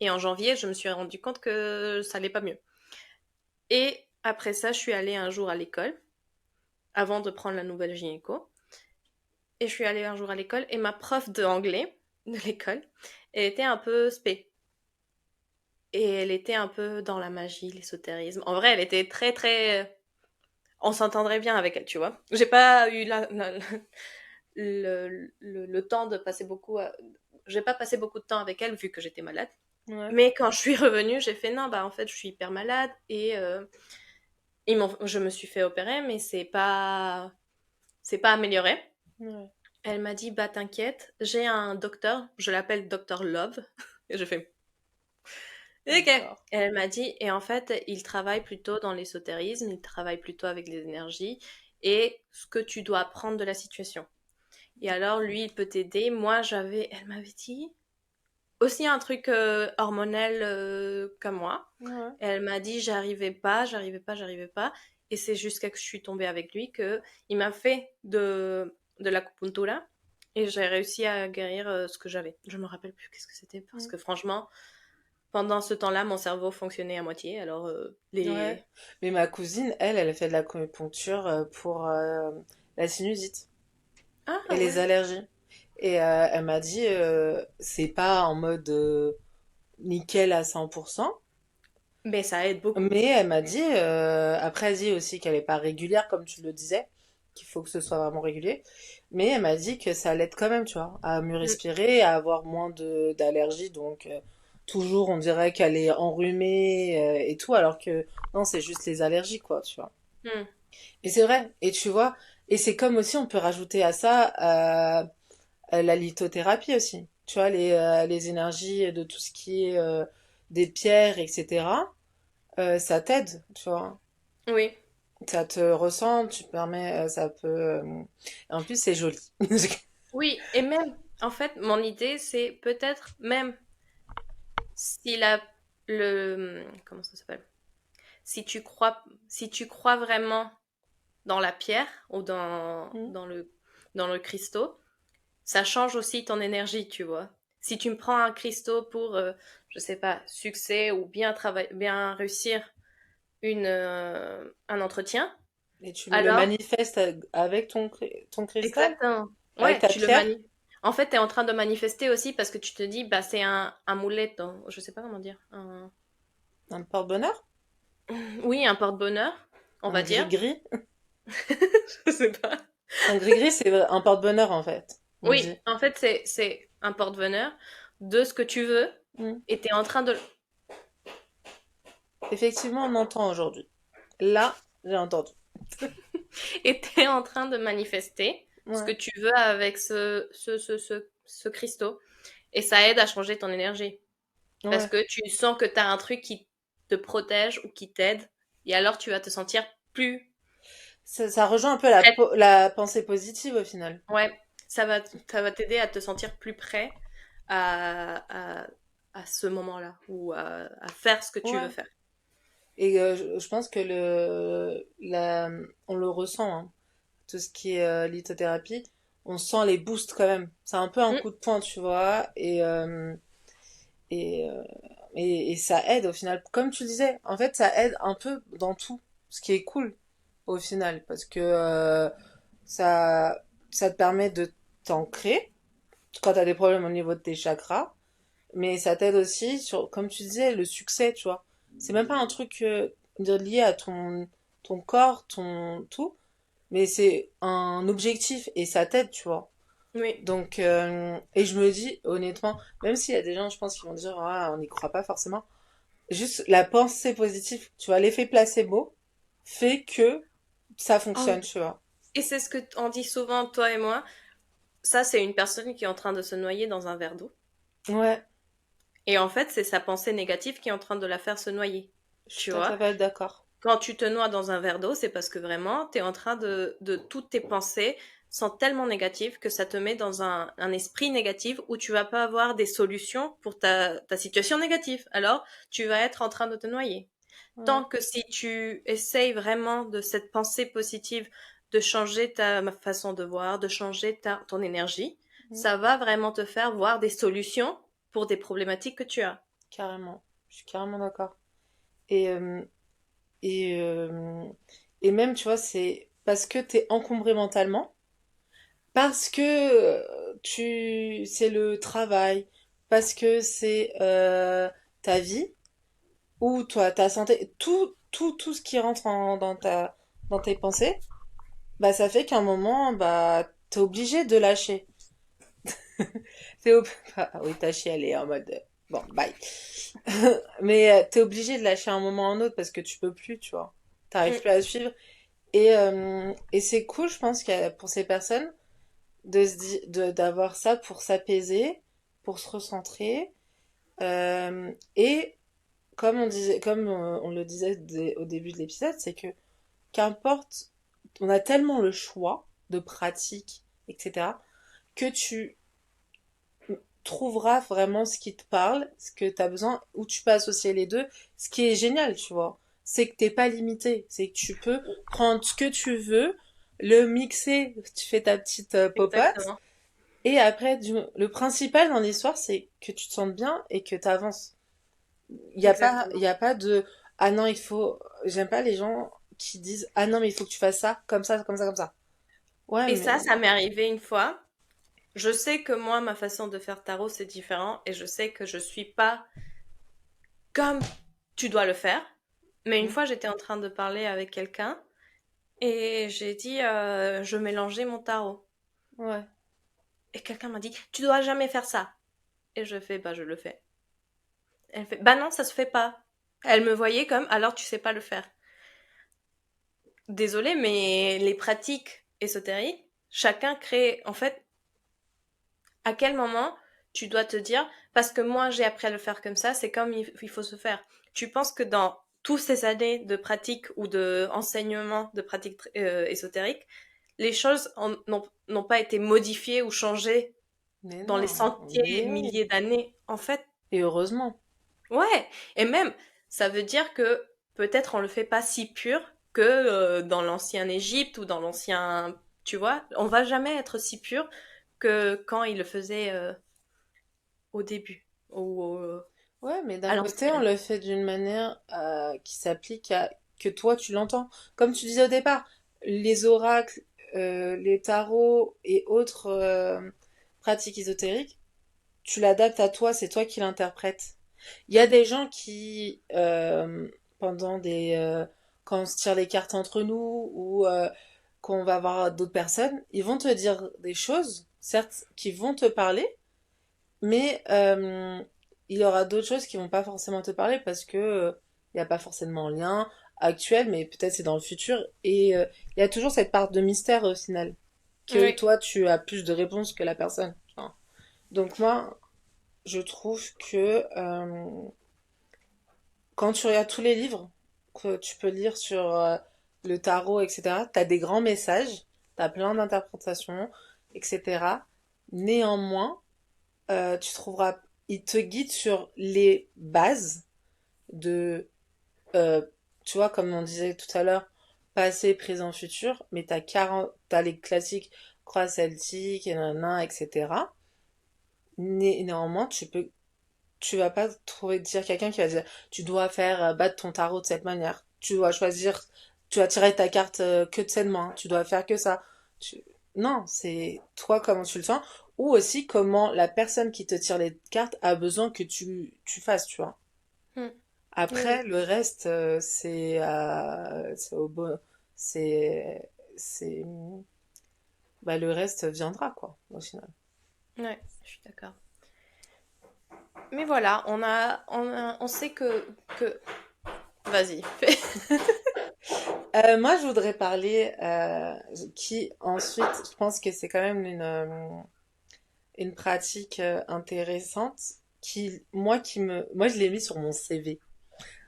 A: Et en janvier, je me suis rendu compte que ça allait pas mieux. Et après ça, je suis allée un jour à l'école, avant de prendre la nouvelle gynéco. Et je suis allée un jour à l'école et ma prof d'anglais de l'école, elle était un peu spé. Et elle était un peu dans la magie, l'ésotérisme. En vrai, elle était très, très on s'entendrait bien avec elle, tu vois. J'ai pas eu le temps de passer beaucoup. J'ai pas passé beaucoup de temps avec elle vu que j'étais malade.
B: Ouais,
A: Mais quand je suis revenue, j'ai fait non, bah en fait, je suis hyper malade et je me suis fait opérer, mais c'est pas amélioré.
B: ouais,
A: Elle m'a dit bah t'inquiète, j'ai un docteur, je l'appelle Docteur Love, et je fais ok.
B: d'accord.
A: Elle m'a dit et en fait, il travaille plutôt dans l'ésotérisme, il travaille plutôt avec les énergies et ce que tu dois apprendre de la situation. Et alors lui, il peut t'aider. Moi, elle m'avait dit aussi un truc hormonal comme moi.
B: Ouais,
A: Elle m'a dit j'arrivais pas. Et c'est jusqu'à que je suis tombée avec lui que il m'a fait de l'acupunctura et j'ai réussi à guérir ce que j'avais. Je me rappelle plus qu'est-ce que c'était parce
B: mm,
A: que franchement, pendant ce temps-là, mon cerveau fonctionnait à moitié. Alors
B: ouais.
A: les
B: Mais ma cousine, elle fait de l'acupuncture pour la sinusite et
A: ah
B: les
A: ouais,
B: allergies. Et elle m'a dit, c'est pas en mode nickel à 100%.
A: mais ça aide beaucoup.
B: Mais elle m'a dit, après elle dit aussi qu'elle est pas régulière, comme tu le disais, qu'il faut que ce soit vraiment régulier. Mais elle m'a dit que ça l'aide quand même, tu vois, à mieux
A: Mm,
B: respirer, à avoir moins de d'allergies. Donc, toujours, on dirait qu'elle est enrhumée et tout, alors que non, c'est juste les allergies, quoi, tu vois.
A: mm.
B: Et c'est vrai, et tu vois, et c'est comme aussi, on peut rajouter à ça la lithothérapie aussi. Tu vois, les énergies de tout ce qui est des pierres, etc. Ça t'aide, tu vois.
A: Oui,
B: Ça te ressent, tu permets, ça peut. En plus, c'est joli.
A: oui, et même en fait, mon idée c'est peut-être même si le comment ça s'appelle? Si tu crois vraiment dans la pierre ou
B: Mm.
A: dans le cristaux, ça change aussi ton énergie, tu vois. Si tu me prends un cristaux pour, je sais pas, succès ou bien réussir un entretien,
B: Et tu le
A: alors,
B: manifestes avec ton cristal,
A: exactement.
B: avec
A: Ouais,
B: ta
A: tu le
B: pierre,
A: manies. En fait, tu es en train de manifester aussi parce que tu te dis, bah, c'est un muletto. Je sais pas comment dire.
B: un porte-bonheur,
A: Oui, un porte-bonheur, on
B: un
A: va dire.
B: gris-gris.
A: Je sais pas.
B: Un gris-gris, c'est un porte-bonheur en fait, on
A: Oui,
B: dit.
A: en fait, c'est un porte-bonheur de ce que tu veux
B: Mm.
A: et tu es en train de.
B: Effectivement, on entend aujourd'hui. Là, j'ai entendu.
A: Et t'es en train de manifester ce que
B: Ouais,
A: tu veux avec ce cristaux. Et ça aide à changer ton énergie. Parce
B: ouais.
A: que tu sens que tu as un truc qui te protège ou qui t'aide. Et alors, tu vas te sentir plus
B: Ça rejoint un peu
A: prête.
B: la pensée positive au final.
A: Ouais, ça va t'aider à te sentir plus prêt à, à, à ce moment-là ou à faire ce que tu veux
B: Ouais.
A: faire.
B: Et je pense que on le ressent, hein. Tout ce qui est lithothérapie, on sent les boosts quand même. C'est un peu un
A: Mm,
B: coup de poing, tu vois, et, euh, et ça aide au final. Comme tu disais, en fait, ça aide un peu dans tout, ce qui est cool au final, parce que ça, ça te permet de t'ancrer quand tu as des problèmes au niveau de tes chakras, mais ça t'aide aussi sur, comme tu disais, le succès, tu vois. C'est même pas un truc lié à ton corps, ton tout, mais c'est un objectif et ça t'aide, tu vois.
A: oui.
B: Donc, et je me dis, honnêtement, même s'il y a des gens, je pense, qui vont dire, ah, on n'y croit pas forcément, juste la pensée positive, tu vois, l'effet placebo fait que ça
A: Oh,
B: fonctionne, tu vois.
A: et c'est ce que on dit souvent, toi et moi. Ça, c'est une personne qui est en train de se noyer dans un verre d'eau.
B: Ouais,
A: Et en fait, c'est sa pensée négative qui est en train de la faire se noyer.
B: je suis
A: Tu
B: tout à
A: vois?
B: fait d'accord.
A: Quand tu te noies dans un verre d'eau, c'est parce que vraiment, tu es en train de toutes tes pensées sont tellement négatives que ça te met dans un esprit négatif où tu vas pas avoir des solutions pour ta situation négative. Alors, tu vas être en train de te noyer.
B: Ouais.
A: Tant que si tu essayes vraiment de cette pensée positive, de changer ta façon de voir, de changer ton énergie,
B: Mm.
A: ça va vraiment te faire voir des solutions pour des problématiques que tu as.
B: Carrément. Je suis carrément d'accord. Et, et, euh, et même, tu vois, c'est parce que t'es encombré mentalement, parce que c'est le travail, parce que c'est ta vie, ou toi, ta santé, tout ce qui rentre dans dans tes pensées, bah ça fait qu'à un moment, bah t'es obligé de lâcher. T'es ob... Ah oui, ta chienne, elle est en mode bon, bye. Mais t'es obligé de lâcher un moment ou un autre parce que tu peux plus, tu vois. T'arrives
A: Mm.
B: plus à suivre. Et c'est cool, je pense, pour ces personnes d'avoir ça pour s'apaiser, pour se recentrer. Et comme on le disait au début de l'épisode, c'est que qu'importe, on a tellement le choix de pratiques, etc., que tu trouveras vraiment ce qui te parle, ce que tu as besoin, ou tu peux associer les deux. Ce qui est génial, tu vois, c'est que t'es pas limité, c'est que tu peux prendre ce que tu veux, le mixer, tu fais ta petite popote,
A: Exactement.
B: et après, le principal dans l'histoire, c'est que tu te sentes bien et que tu avances. Il
A: Exactement.
B: y a pas de, ah non, il faut, j'aime pas les gens qui disent, ah non, mais il faut que tu fasses ça, comme ça, comme ça, comme ça. Ouais,
A: Et
B: mais,
A: ça m'est arrivé une fois. Je sais que moi, ma façon de faire tarot, c'est différent et je sais que je suis pas comme tu dois le faire. Mais une
B: hmm,
A: fois, j'étais en train de parler avec quelqu'un et j'ai dit, je mélangeais mon tarot.
B: ouais,
A: Et quelqu'un m'a dit, tu dois jamais faire ça. Et je fais, bah, je le fais. Elle fait, bah non, ça se fait pas. Elle me voyait comme, alors tu sais pas le faire. Désolée, mais les pratiques ésotériques, chacun crée, en fait, à quel moment tu dois te dire, parce que moi j'ai appris à le faire comme ça, c'est comme il faut se faire. Tu penses que dans toutes ces années de pratique ou de enseignement de pratique ésotérique, les choses n'ont pas été modifiées ou changées
B: mais
A: dans les
B: non,
A: centiers,
B: mais oui.
A: milliers d'années. En fait,
B: Et heureusement.
A: ouais. Et même, ça veut dire que peut-être on le fait pas si pur que dans l'ancien Égypte ou dans l'ancien, tu vois, on va jamais être si pur que quand il le faisait au début ou
B: Ouais, mais d'un
A: à
B: côté, on
A: l'ancienne.
B: le fait d'une manière qui s'applique à que toi tu l'entends. Comme tu disais au départ, les oracles, les tarots et autres pratiques ésotériques, tu l'adaptes à toi, c'est toi qui l'interprètes. Il y a
A: Mhm.
B: des gens qui, pendant quand on se tire les cartes entre nous ou qu'on va voir d'autres personnes, ils vont te dire des choses, certes, qui vont te parler, mais il y aura d'autres choses qui vont pas forcément te parler parce que il n'y a pas forcément un lien actuel, mais peut-être c'est dans le futur. Et il y a toujours cette part de mystère au final, que
A: Oui,
B: toi tu as plus de réponses que la personne. Enfin, donc moi, je trouve que quand tu regardes tous les livres que tu peux lire sur le tarot, etc., tu as des grands messages, tu as plein d'interprétations, etc. Néanmoins, tu trouveras, il te guide sur les bases de, euh, tu vois, comme on disait tout à l'heure, passé, présent, futur, mais t'as les classiques croix celtique, et nanana, etc. Néanmoins, tu vas pas trouver dire quelqu'un qui va dire, tu dois faire battre ton tarot de cette manière, tu dois choisir, tu vas tirer ta carte que de cette main, tu dois faire que ça. Tu- Non, c'est toi comment tu le sens, ou aussi comment la personne qui te tire les cartes a besoin que tu fasses, tu vois.
A: mm, oui,
B: Après,
A: oui,
B: le reste, c'est au bon, c'est, bah, le reste viendra, quoi, au final.
A: ouais, je suis d'accord. Mais voilà, on sait que, vas-y, fais.
B: Moi, je voudrais parler qui ensuite, je pense que c'est quand même une pratique intéressante moi, je l'ai mis sur mon CV.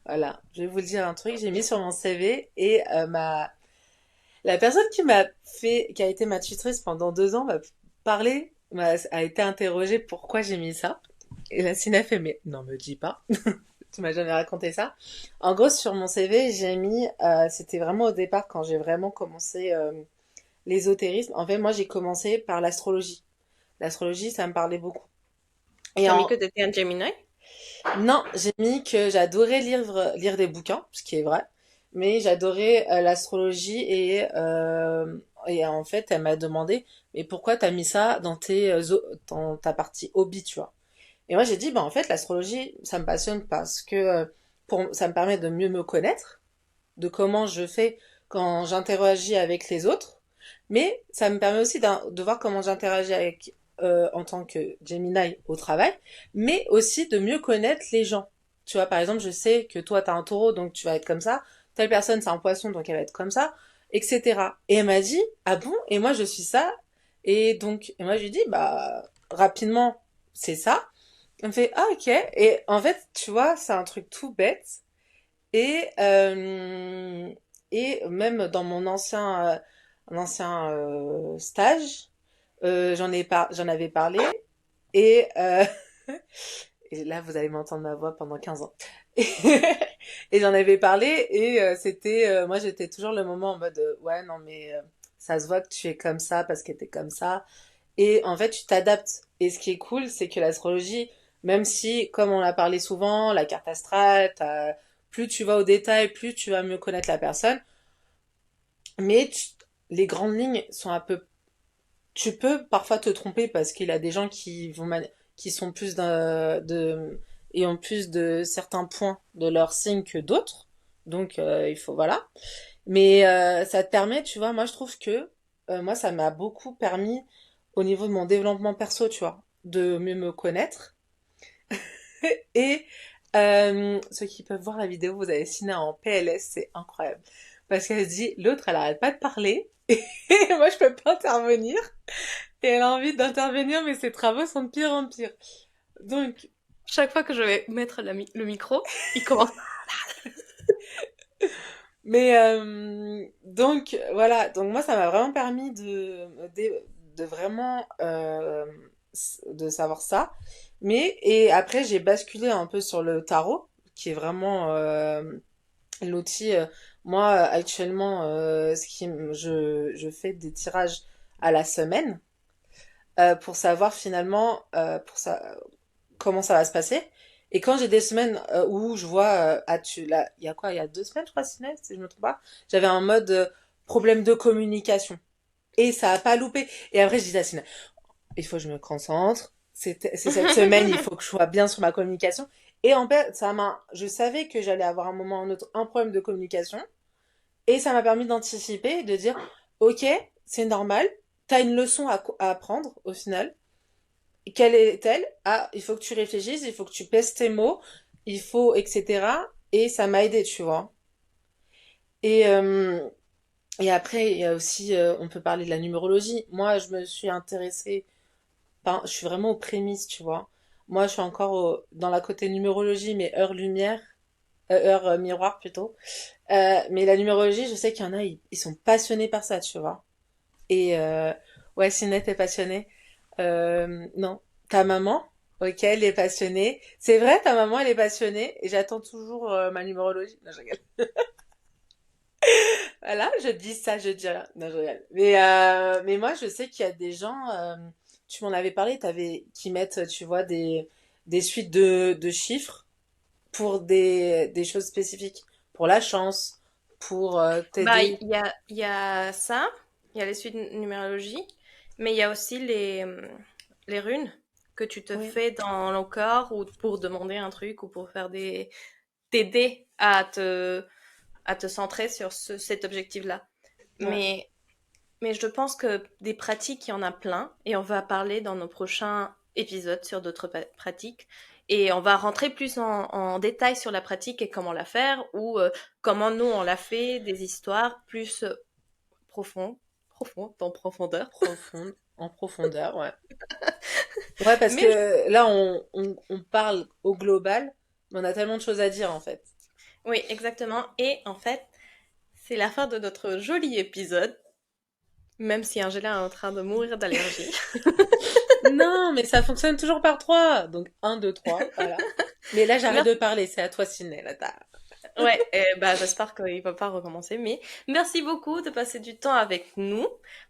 B: Voilà, je vais vous le dire un truc, j'ai mis sur mon CV et la personne qui a été ma tutrice pendant 2 ans m'a parlé, a été interrogée pourquoi j'ai mis ça. Et la Sina fait, mais non, me dis pas. Tu m'as jamais raconté ça. En gros, sur mon CV, j'ai mis, c'était vraiment au départ quand j'ai vraiment commencé l'ésotérisme. En fait, moi, j'ai commencé par l'astrologie. L'astrologie, ça me parlait beaucoup. Et
A: T'as mis
B: en,
A: que t'étais un Gemini?
B: non, j'ai mis que j'adorais lire des bouquins, ce qui est vrai, mais j'adorais l'astrologie et en fait, elle m'a demandé, mais pourquoi t'as mis ça dans ta partie hobby, tu vois? Et moi, j'ai dit, bah en fait, l'astrologie, ça me passionne parce que ça me permet de mieux me connaître, de comment je fais quand j'interagis avec les autres, mais ça me permet aussi de voir comment j'interagis avec en tant que Gemini au travail, mais aussi de mieux connaître les gens. Tu vois, par exemple, je sais que toi, t'as un taureau, donc tu vas être comme ça. Telle personne, c'est un poisson, donc elle va être comme ça, etc. Et elle m'a dit, ah bon? Et moi, je suis ça. Et donc, et moi, je lui dis, bah, rapidement, c'est ça. Elle me fait, ah, ok. Et en fait, tu vois, c'est un truc tout bête. Et, euh, et même dans mon ancien stage, j'en avais parlé. Et, et là, vous allez m'entendre ma voix pendant 15 ans. Et j'en avais parlé et moi j'étais toujours le moment en mode, ouais, non, mais ça se voit que tu es comme ça parce que t'es comme ça. Et en fait, tu t'adaptes. Et ce qui est cool, c'est que l'astrologie, même si, comme on l'a parlé souvent, la carte astrale, plus tu vas au détail, plus tu vas mieux connaître la personne. Mais les grandes lignes sont un peu. Tu peux parfois te tromper parce qu'il y a des gens qui sont plus et ont plus de certains points de leur signe que d'autres. Donc, il faut, voilà. Mais ça te permet, tu vois, moi je trouve que moi ça m'a beaucoup permis au niveau de mon développement perso, tu vois, de mieux me connaître. Et ceux qui peuvent voir la vidéo, vous avez Sina en PLS, c'est incroyable. Parce qu'elle se dit, l'autre elle arrête pas de parler, et moi je peux pas intervenir. Et elle a envie d'intervenir, mais ses travaux sont de pire en pire. Donc,
A: Chaque fois que je vais mettre le micro, il commence.
B: mais donc voilà, donc moi ça m'a vraiment permis de vraiment de savoir ça. Mais et après j'ai basculé un peu sur le tarot, qui est vraiment l'outil. Moi actuellement, je fais des tirages à la semaine pour savoir finalement comment ça va se passer. Et quand j'ai des semaines où je vois, là, il y a quoi, il y a 2 semaines, je crois, Sinel, si je me trompe pas, j'avais un mode problème de communication. Et ça a pas loupé. Et après, je dis à Sinel, il faut que je me concentre. C'est cette semaine, il faut que je sois bien sur ma communication. Et en fait, je savais que j'allais avoir un moment ou un autre un problème de communication. Et ça m'a permis d'anticiper, de dire, ok, c'est normal, t'as une leçon à apprendre au final. Quelle est-elle? Ah, il faut que tu réfléchisses, il faut que tu pèses tes mots, il faut, etc. Et ça m'a aidé, tu vois. Et, euh, et après, il y a aussi, on peut parler de la numérologie. Moi, je me suis intéressée, enfin, je suis vraiment aux prémices, tu vois. Moi, je suis encore dans la côté numérologie, mais heure-lumière, heure-miroir plutôt. Mais la numérologie, je sais qu'il y en a, ils sont passionnés par ça, tu vois. Et ouais, Sinette est passionnée. Non. Ta maman, ok, elle est passionnée. C'est vrai, ta maman, elle est passionnée. Et j'attends toujours ma numérologie. Non, je rigole. Voilà, je dis ça, je dis rien. Non, je rigole. Mais moi, je sais qu'il y a des gens, tu m'en avais parlé, qui mettent, tu vois, des suites de chiffres pour des choses spécifiques. Pour la chance, pour
A: Bah,
B: t'aider.
A: il y a ça, il y a les suites numérologiques, mais il y a aussi les runes que tu te
B: Oui.
A: fais dans le corps ou pour demander un truc ou pour faire t'aider à te centrer sur cet objectif-là.
B: Ouais.
A: Mais, mais je pense que des pratiques, il y en a plein et on va parler dans nos prochains épisodes sur d'autres pratiques. Et on va rentrer plus en détail sur la pratique et comment la faire ou comment nous on l'a fait, des histoires plus profondes, en profondeur.
B: Profonde, en profondeur, ouais. Ouais, parce
A: Mais
B: que là, on parle au global, mais on a tellement de choses à dire, en fait.
A: oui, exactement. Et en fait, c'est la fin de notre joli épisode, même si Angela est en train de mourir d'allergie.
B: Non, mais ça fonctionne toujours par trois. Donc, un, deux, trois, voilà. Mais là, j'arrête de
A: Merci.
B: parler, c'est à toi, Ciné, là,
A: Ouais, bah, j'espère qu'il va pas recommencer, mais merci beaucoup de passer du temps avec nous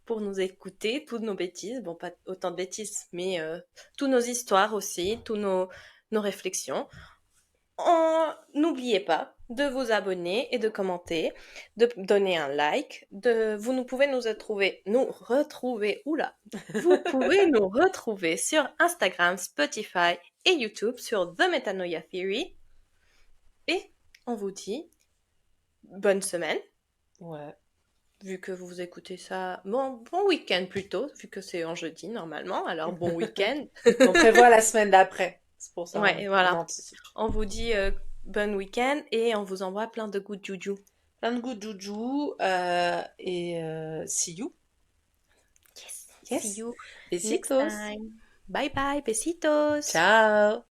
A: pour nous écouter, toutes nos bêtises, bon, pas autant de bêtises, mais toutes nos histoires aussi, nos réflexions. N'oubliez pas de vous abonner et de commenter, de donner un like, vous nous pouvez vous pouvez nous retrouver sur Instagram, Spotify et YouTube sur The Metanoia Theory. Et on vous dit bonne semaine.
B: Ouais.
A: vu que vous écoutez ça, bon week-end plutôt, vu que c'est en jeudi normalement, alors bon week-end.
B: On prévoit la semaine d'après. C'est pour ça
A: Ouais,
B: on
A: voilà.
B: anticipe.
A: On vous dit bon week-end et on vous envoie plein de good juju.
B: Plein de goût joujou et see you.
A: Yes. See
B: Yes.
A: you next
B: Besitos.
A: time. Bye bye, besitos.
B: Ciao.